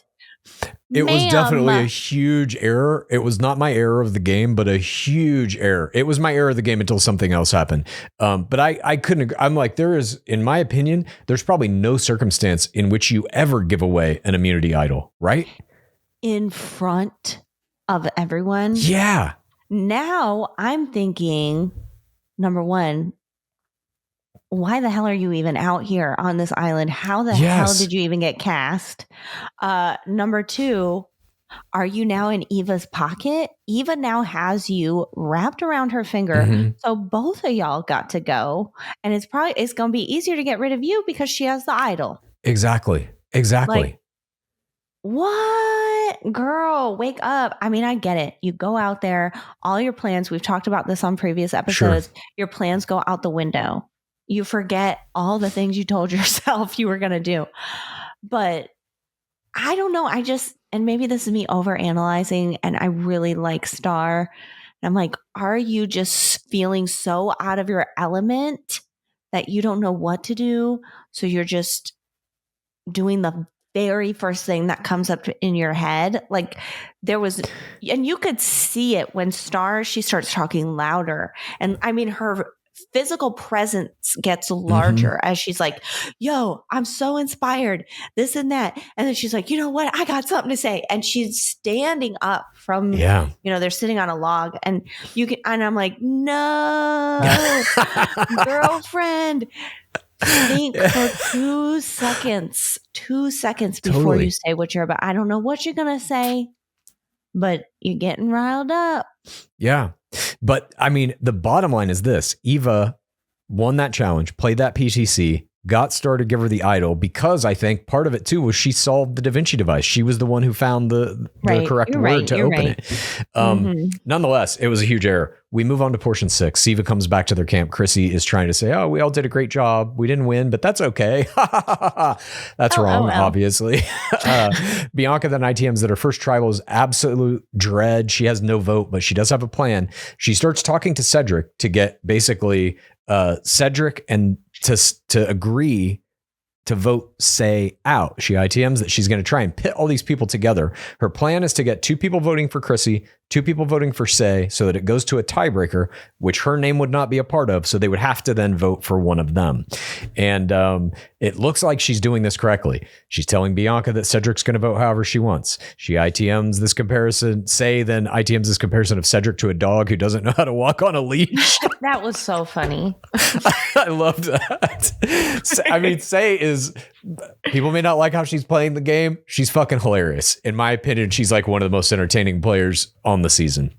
It was definitely a huge error. It was not my error of the game, but a huge error. It was my error of the game until something else happened. But I couldn't, I'm like, there is, in my opinion, there's probably no circumstance in which you ever give away an immunity idol, right? In front of everyone. Yeah. Now I'm thinking, number one, why the hell are you even out here on this island? How the hell did you even get cast? Number two, are you now in Eva's pocket? Eva now has you wrapped around her finger. So both of y'all got to go. And it's going to be easier to get rid of you because she has the idol. Exactly. Like, what? Girl, wake up. I mean, I get it. You go out there, all your plans. We've talked about this on previous episodes. Sure. Your plans go out the window. You forget all the things you told yourself you were going to do. But I don't know. And maybe this is me overanalyzing, and I really like Star. And I'm like, are you just feeling so out of your element that you don't know what to do? So you're just doing the very first thing that comes up in your head. Like there was, and you could see it when Star, she starts talking louder. And I mean, her physical presence gets larger as she's like, yo, I'm so inspired, this and that. And then she's like, you know what? I got something to say. And she's standing up from, they're sitting on a log and and I'm like, no, girlfriend, think for 2 seconds, before you say what you're about. I don't know what you're going to say, but you're getting riled up. Yeah. But I mean, the bottom line is this: Eva won that challenge, played that PTC, got Star to give her the idol because I think part of it too was she solved the Da Vinci device. She was the one who found the correct word to open it. Nonetheless, it was a huge error. We move on to portion 6. Civa comes back to their camp. Chrissy is trying to say, oh, we all did a great job. We didn't win, but that's okay. That's wrong, obviously. Bianca then ITMs that her first tribal is absolute dread. She has no vote, but she does have a plan. She starts talking to Cedric to get basically Cedric and to agree to vote Say out. She ITMs that she's going to try and pit all these people together. Her plan is to get 2 people voting for Chrissy, 2 people voting for Say, so that it goes to a tiebreaker, which her name would not be a part of. So they would have to then vote for one of them. And it looks like she's doing this correctly. She's telling Bianca that Cedric's going to vote however she wants. She ITMs this comparison, Say then ITMs this comparison of Cedric to a dog who doesn't know how to walk on a leash. That was so funny. I loved that. I mean, Say is, people may not like how she's playing the game. She's fucking hilarious. In my opinion, she's like one of the most entertaining players on the season.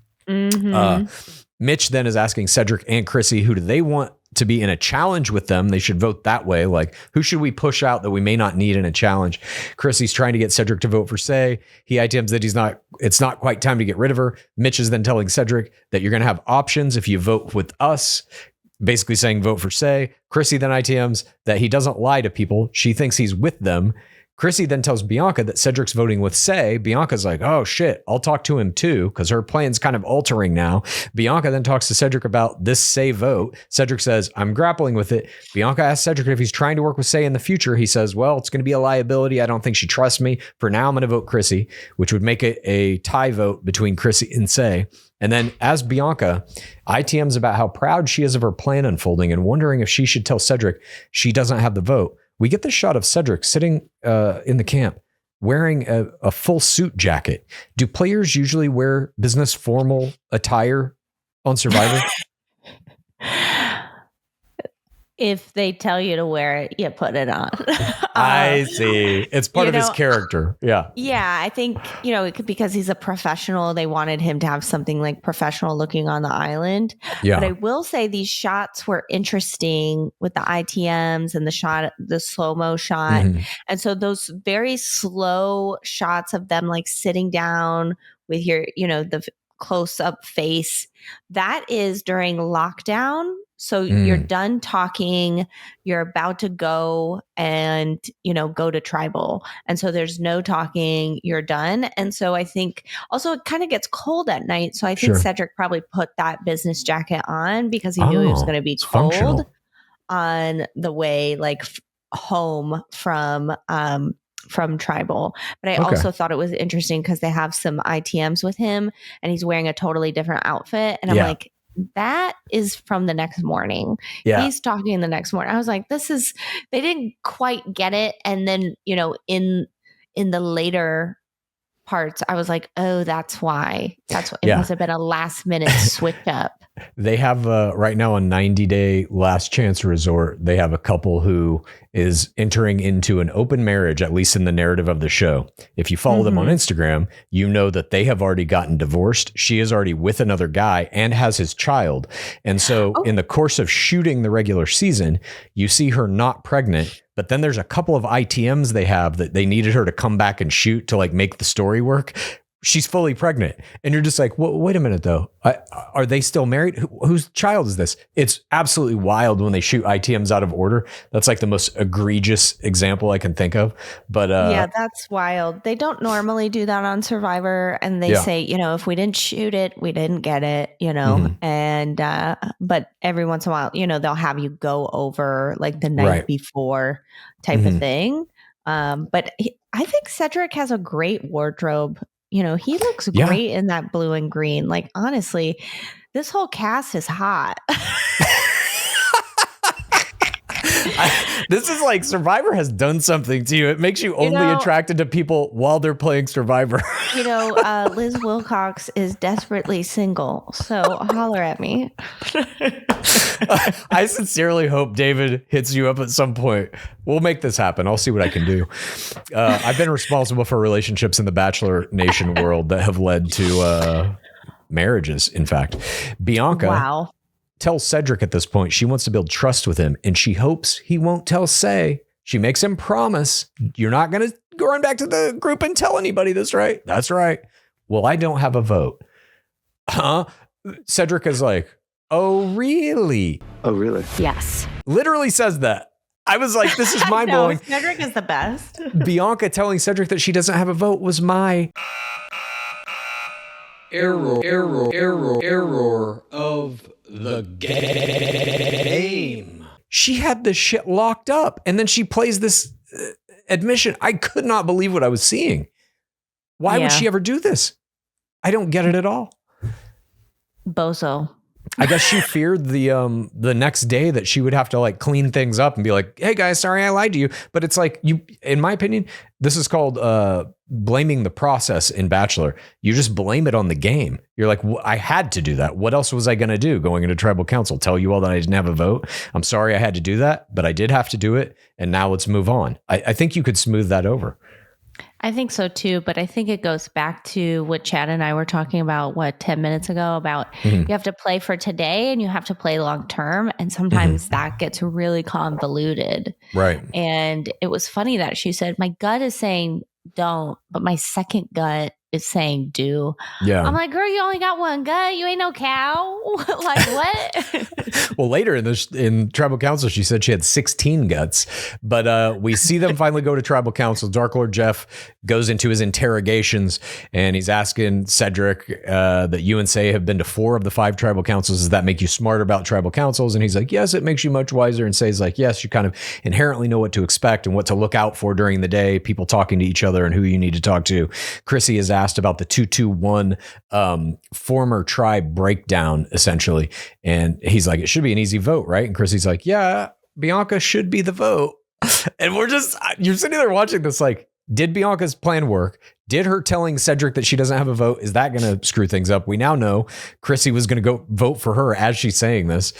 Mitch then is asking Cedric and Chrissy, who do they want to be in a challenge with them? They should vote that way. Like, who should we push out that we may not need in a challenge? Chrissy's trying to get Cedric to vote for Say. He ITMs that it's not quite time to get rid of her. Mitch is then telling Cedric that you're going to have options if you vote with us, basically saying vote for Say. Chrissy then ITMs that he doesn't lie to people. She thinks he's with them. Chrissy then tells Bianca that Cedric's voting with Say. Bianca's like, oh shit, I'll talk to him too, because her plan's kind of altering now. Bianca then talks to Cedric about this Say vote. Cedric says, I'm grappling with it. Bianca asks Cedric if he's trying to work with Say in the future. He says, well, it's going to be a liability. I don't think she trusts me. For now, I'm going to vote Chrissy, which would make it a tie vote between Chrissy and Say. And then as Bianca ITMs about how proud she is of her plan unfolding and wondering if she should tell Cedric she doesn't have the vote, we get this shot of Cedric sitting in the camp wearing a full suit jacket. Do players usually wear business formal attire on Survivor? If they tell you to wear it, you put it on. I see. It's part of his character. Yeah. Yeah. I think, because he's a professional, they wanted him to have something like professional looking on the island. Yeah. But I will say these shots were interesting with the ITMs and the slow-mo shot. Mm-hmm. And so those very slow shots of them like sitting down with your, the close-up face, that is during lockdown. So you're done talking, you're about to go and, go to tribal. And so there's no talking, you're done. And so I think also it kind of gets cold at night. So I think Cedric probably put that business jacket on because he knew he was going to be cold on the way home from tribal. But I also thought it was interesting because they have some ITMs with him and he's wearing a totally different outfit. And I'm like, that is from the next morning. Yeah. He's talking the next morning. I was like, they didn't quite get it. And then, in the later parts, I was like, oh, that's why. That's what it must have been a last minute switch up. They have right now a 90-day last chance resort. They have a couple who is entering into an open marriage, at least in the narrative of the show. If you follow them on Instagram, you know that they have already gotten divorced. She is already with another guy and has his child. And so in the course of shooting the regular season, you see her not pregnant. But then there's a couple of ITMs they have that they needed her to come back and shoot to make the story work. She's fully pregnant. And you're just like, wait a minute, though. Are they still married? Whose child is this? It's absolutely wild when they shoot ITMs out of order. That's the most egregious example I can think of. But yeah, that's wild. They don't normally do that on Survivor. And they say, if we didn't shoot it, we didn't get it, and but every once in a while, they'll have you go over the night before type of thing. But I think Cedric has a great wardrobe. He looks great in that blue and green. Honestly, this whole cast is hot. This is Survivor has done something to you. It makes you only attracted to people while they're playing Survivor. Liz Wilcox is desperately single. So holler at me. I sincerely hope David hits you up at some point. We'll make this happen. I'll see what I can do. I've been responsible for relationships in the Bachelor Nation world that have led to marriages, in fact. Bianca tells Cedric at this point she wants to build trust with him, and she hopes he won't tell Say. She makes him promise, you're not going to go run back to the group and tell anybody this, right? That's right. Well, I don't have a vote. Huh? Cedric is like, oh, really? Oh, really? Yes. Literally says that. I was like, this is mind-blowing. Cedric is the best. Bianca telling Cedric that she doesn't have a vote was my error of the game. She had this shit locked up, and then she plays this admission. I could not believe what I was seeing. Why would she ever do this? I don't get it at all. Bozo. I guess she feared the next day that she would have to clean things up and be like, hey guys, sorry I lied to you. But it's in my opinion, this is called blaming the process in Bachelor. You just blame it on the game. You're like, I had to do that. What else was I going to do going into tribal council? Tell you all that I didn't have a vote? I'm sorry I had to do that, but I did have to do it. And now let's move on. I think you could smooth that over. I think so too, but I think it goes back to what Chad and I were talking about, 10 minutes ago about you have to play for today and you have to play long term. And sometimes that gets really convoluted. Right. And it was funny that she said, my gut is saying don't, but my second gut is saying do. Yeah. I'm like, girl, you only got one gut. You ain't no cow. What? Well, later in tribal council, she said she had 16 guts, but we see them finally go to tribal council. Dark Lord Jeff goes into his interrogations and he's asking Cedric that you and Say have been to 4 of the 5 tribal councils. Does that make you smarter about tribal councils? And he's like, yes, it makes you much wiser. And Say's like, yes, you kind of inherently know what to expect and what to look out for during the day, people talking to each other and who you need to talk to. Chrissy is asked about the 2-2-1 former tribe breakdown, essentially. And he's like, it should be an easy vote, right? And Chrissy's like, yeah, Bianca should be the vote. And you're sitting there watching this like, did Bianca's plan work? Did her telling Cedric that she doesn't have a vote, is that going to screw things up? We now know Chrissy was going to go vote for her as she's saying this.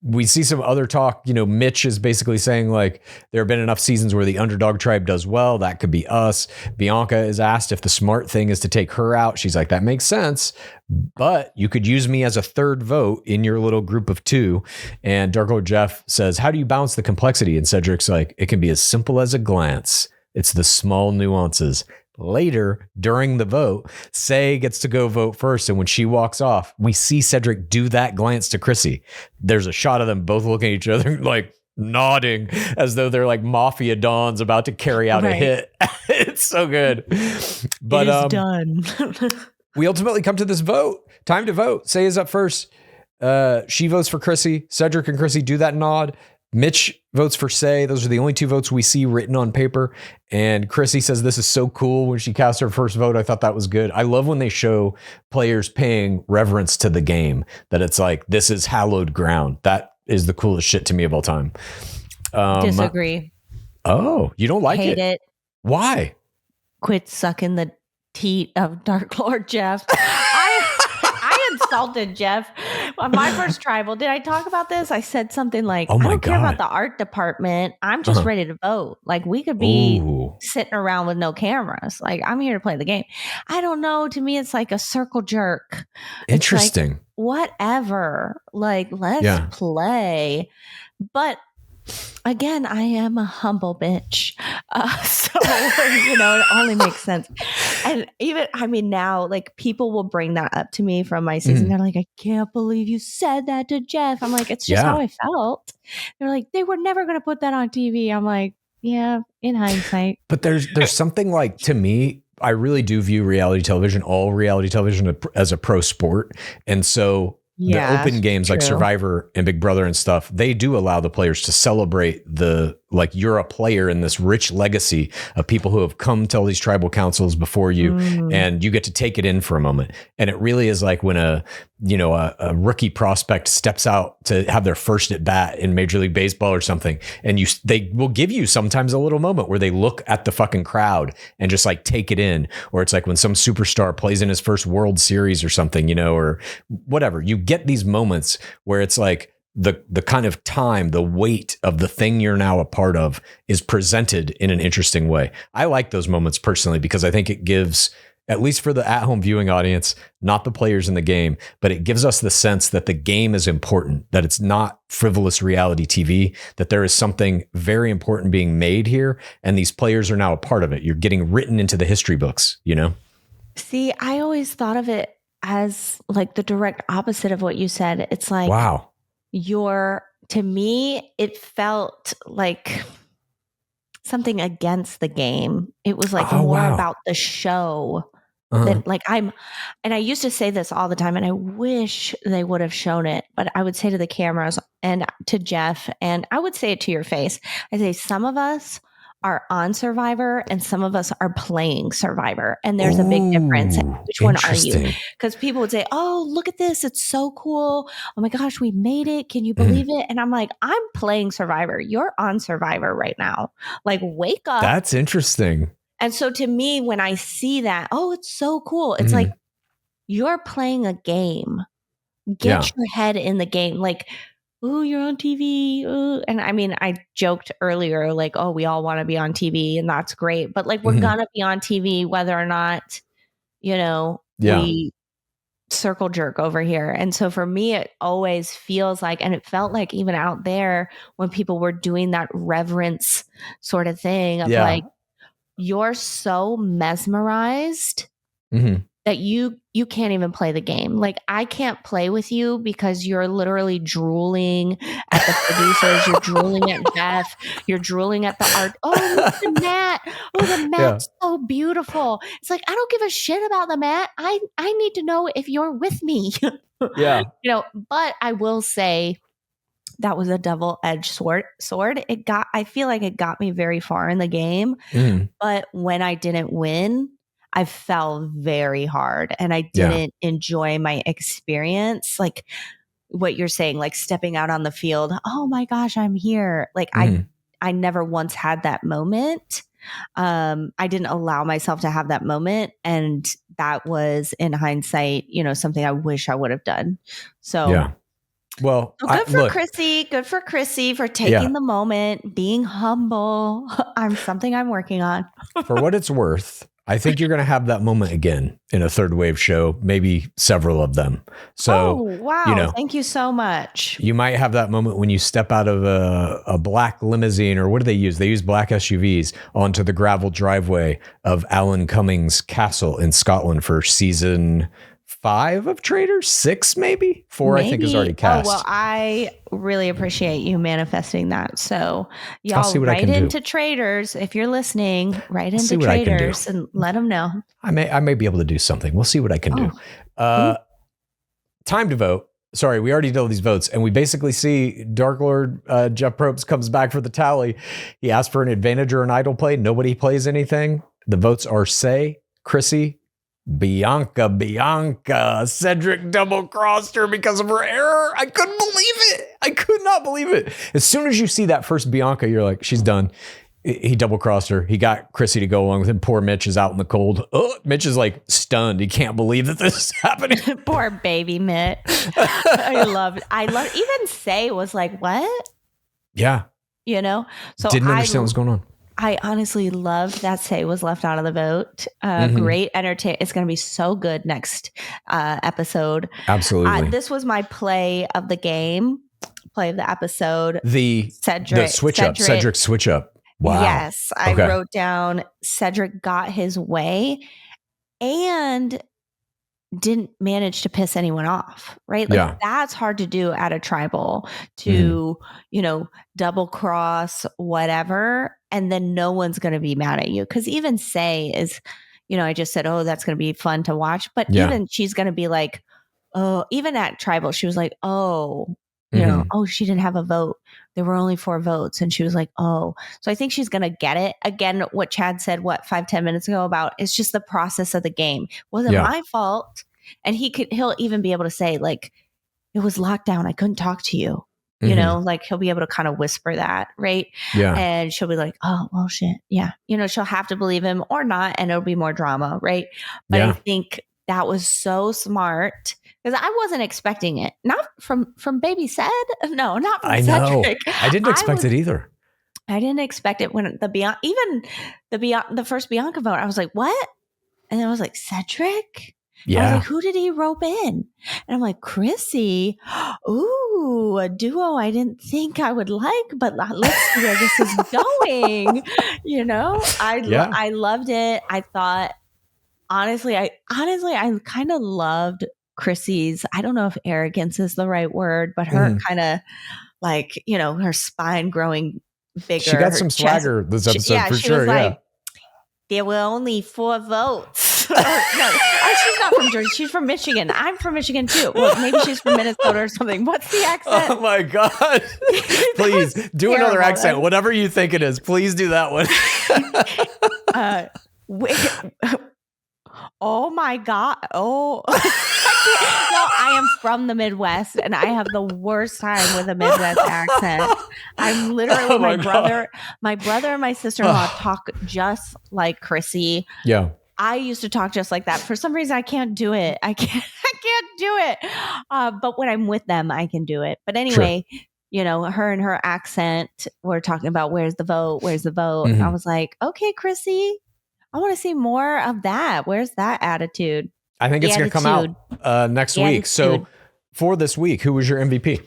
We see some other talk, Mitch is basically saying like, there have been enough seasons where the underdog tribe does well. That could be us. Bianca is asked if the smart thing is to take her out. She's like, that makes sense, but you could use me as a third vote in your little group of 2. And Dark Lord Jeff says, how do you balance the complexity? And Cedric's like, it can be as simple as a glance. It's the small nuances later during the vote, Say gets to go vote first. And when she walks off, we see Cedric do that glance to Chrissy. There's a shot of them both looking at each other like nodding as though they're like mafia dons about to carry out a hit. It's so good. But it is done. we ultimately come to this vote. Time to vote. Say is up first. She votes for Chrissy. Cedric and Chrissy do that nod. Mitch votes for Say. Those are the only two votes we see written on paper. And Chrissy says this is so cool when she cast her first vote. I thought that was good. I love when they show players paying reverence to the game, that it's like, this is hallowed ground. That is the coolest shit to me of all time. Disagree. Oh, you don't like Hate it. Why? Quit sucking the teat of Dark Lord Jeff. I insulted Jeff on my first tribal. Did I talk about this? I said something like, I don't care about the art department. I'm just ready to vote. Like, we could be sitting around with no cameras. Like, I'm here to play the game. I don't know. To me, it's like a circle jerk. Interesting. Like, whatever. Like, let's play. But again, I am a humble bitch. So, it only makes sense. And even, now, like, people will bring that up to me from my season. They're like, I can't believe you said that to Jeff. I'm like, it's just how I felt. They're like, they were never going to put that on TV. I'm like, yeah, in hindsight. But there's something like, to me, I really do view reality television, all reality television, as a pro sport. And so the open games like Survivor and Big Brother and stuff, they do allow the players to celebrate you're a player in this rich legacy of people who have come to all these tribal councils before you, and you get to take it in for a moment. And it really is like when a rookie prospect steps out to have their first at bat in Major League Baseball or something, and they will give you sometimes a little moment where they look at the fucking crowd and just like take it in. Or it's like when some superstar plays in his first World Series or something, or whatever. You get these moments where it's like the kind of time, the weight of the thing you're now a part of is presented in an interesting way. I like those moments personally because I think it gives, at least for the at-home viewing audience, not the players in the game, but it gives us the sense that the game is important, that it's not frivolous reality TV, that there is something very important being made here, and these players are now a part of it. You're getting written into the history books, See, I always thought of it as like the direct opposite of what you said. It's like, wow. To me, it felt like something against the game. It was like more about the show than and I used to say this all the time, and I wish they would have shown it, but I would say to the cameras and to Jeff, and I would say it to your face. I say, some of us are on Survivor and some of us are playing Survivor. And there's a big difference. Which one are you? Because people would say, oh, look at this. It's so cool. Oh my gosh, we made it. Can you believe it? And I'm like, I'm playing Survivor. You're on Survivor right now. Like, wake up. That's interesting. And so to me, when I see that, oh, it's so cool. It's like, you're playing a game. Get your head in the game. Like, oh, you're on TV. Ooh. And I joked earlier, like, oh, we all want to be on TV and that's great. But like, we're going to be on TV, whether or not, we circle jerk over here. And so for me, it always feels like, and it felt like even out there when people were doing that reverence sort of thing of like, you're so mesmerized that you can't even play the game. Like, I can't play with you because you're literally drooling at the producers. You're drooling at Jeff. You're drooling at the art. Oh, look at the mat. Oh, the mat's so beautiful. It's like, I don't give a shit about the mat. I need to know if you're with me. But I will say that was a double-edged sword. I feel like it got me very far in the game. But when I didn't win, I fell very hard and I didn't enjoy my experience. Like what you're saying, like stepping out on the field. Oh my gosh, I'm here. Like I never once had that moment. I didn't allow myself to have that moment. And that was, in hindsight, something I wish I would have done. So well, good for Chrissy. Good for Chrissy for taking the moment, being humble. Something I'm working on. For what it's worth, I think you're going to have that moment again in a third wave show, maybe several of them. So, wow. Thank you so much. You might have that moment when you step out of a black limousine, or what do they use? They use black SUVs onto the gravel driveway of Alan Cummings' castle in Scotland for season 5 of Traitors, 6 maybe? 4 I think is already cast. Well, I really appreciate you manifesting that. So y'all write into Traitors if you're listening. Write into Traitors and let them know. I may be able to do something. We'll see what I can do. Time to vote. Sorry, we already did all these votes, and we basically see Dark Lord Jeff Probst comes back for the tally. He asked for an advantage or an idle play. Nobody plays anything. The votes are Say, Chrissy, Bianca, Cedric double-crossed her because of her error. I couldn't believe it. I could not believe it. As soon as you see that first Bianca, you're like, she's done. He double-crossed her. He got Chrissy to go along with him. Poor Mitch is out in the cold. Oh, Mitch is like stunned. He can't believe that this is happening. Poor baby Mitch. I love it. Even Say was like, what? Yeah. So didn't understand what's going on. I honestly loved that Say was left out of the vote. Great entertainment. It's going to be so good next episode. Absolutely. This was my play of the game, play of the episode. The switch up. Cedric switch up. Wow. Yes. I wrote down Cedric got his way and didn't manage to piss anyone off, right? Like that's hard to do at a tribal to, double cross whatever. And then no one's going to be mad at you. Cause even Say is, I just said, oh, that's going to be fun to watch. But even she's going to be like, oh, even at tribal, she was like, oh, oh, she didn't have a vote. There were only 4 votes. And she was like, oh, so I think she's going to get it. Again, what Chad said, 5-10 minutes ago about it's just the process of the game. It wasn't my fault. And he'll even be able to say like, it was lockdown. I couldn't talk to you. Like he'll be able to kind of whisper that. Right. Yeah. And she'll be like, oh, well, shit. Yeah. She'll have to believe him or not. And it'll be more drama. Right. But I think that was so smart because I wasn't expecting it. Not from baby said. No, not from Cedric. I didn't expect it either. I didn't expect it when the first Bianca vote. I was like, what? And then I was like, Cedric? Yeah. I was like, who did he rope in? And I'm like, Chrissy. Ooh, a duo I didn't think I would like, but let's see where this is going. I loved it. I thought, honestly, I kind of loved Chrissy's, I don't know if arrogance is the right word, but her kind of like, her spine growing bigger. She got some swagger this episode for sure. Like, there were only 4 votes. She's not from Jersey. She's from Michigan. I'm from Michigan too. Well, maybe she's from Minnesota or something. What's the accent? Oh my God. Please do another accent. Whatever you think it is, please do that one. Oh my God. Oh. I am from the Midwest and I have the worst time with a Midwest accent. I'm literally my brother and my sister-in-law talk just like Chrissy. Yeah. I used to talk just like that. For some reason, I can't do it. I can't do it. But when I'm with them, I can do it. But anyway, her and her accent, we're talking about where's the vote? And I was like, okay, Chrissy, I want to see more of that. Where's that attitude? I think it's going to come out next week. So for this week, who was your MVP?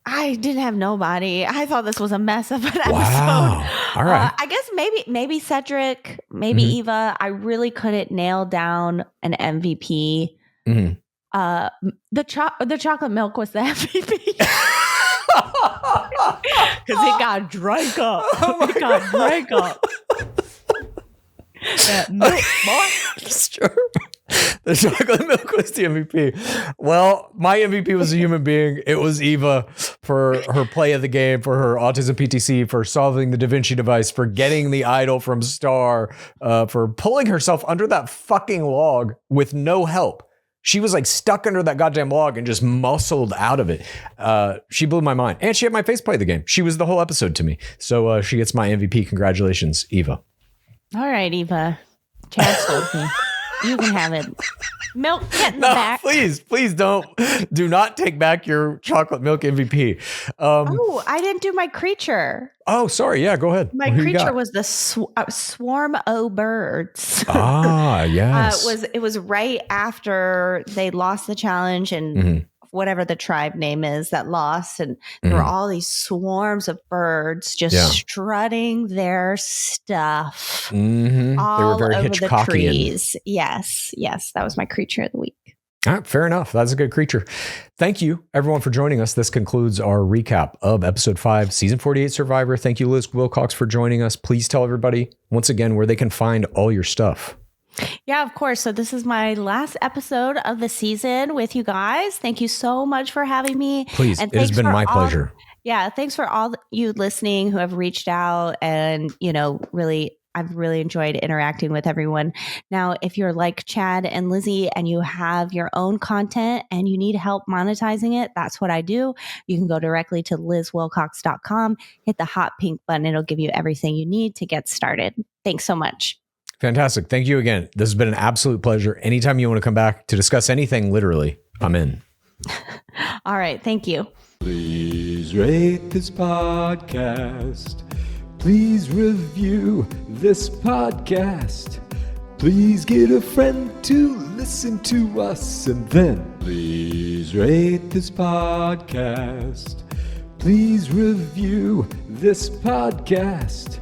I didn't have nobody. I thought this was a mess of an episode. Wow. All right. I guess maybe Cedric, maybe Eva. I really couldn't nail down an MVP. The chocolate milk was the MVP. Because it got drank up. It got drank up. That milk, boy. That's true. The chocolate milk was the MVP. Well, my MVP was a human being. It was Eva for her play of the game, for her autism PTC, for solving the Da Vinci device, for getting the idol from Star, for pulling herself under that fucking log with no help. She was like stuck under that goddamn log and just muscled out of it. She blew my mind. And she had my face play the game. She was the whole episode to me. So she gets my MVP. Congratulations, Eva. All right, Eva. Chad told me. You can have it. Milk, get in the No, back. please do not take back your chocolate milk MVP. Oh, I didn't do my creature. Oh, sorry. Yeah, go ahead. My Who you creature got? was the swarm o' birds. Ah, yes. It was right after they lost the challenge and whatever the tribe name is that lost, and there were all these swarms of birds just strutting their stuff all They were very over the Hitchcockian. trees. Yes, that was my creature of the week. All right, fair enough. That's a good creature. Thank you, everyone, for joining us. This concludes our recap of episode 5, season 48 Survivor. Thank you, Liz Wilcox, for joining us. Please tell everybody once again where they can find all your stuff. Yeah, of course. So this is my last episode of the season with you guys. Thank you so much for having me. Please, and it has been my pleasure. Yeah, thanks for all you listening who have reached out and, I've really enjoyed interacting with everyone. Now, if you're like Chad and Lizzie and you have your own content and you need help monetizing it, that's what I do. You can go directly to lizwilcox.com, hit the hot pink button. It'll give you everything you need to get started. Thanks so much. Fantastic. Thank you again. This has been an absolute pleasure. Anytime you want to come back to discuss anything, literally, I'm in. All right. Thank you. Please rate this podcast. Please review this podcast. Please get a friend to listen to us. And then please rate this podcast. Please review this podcast.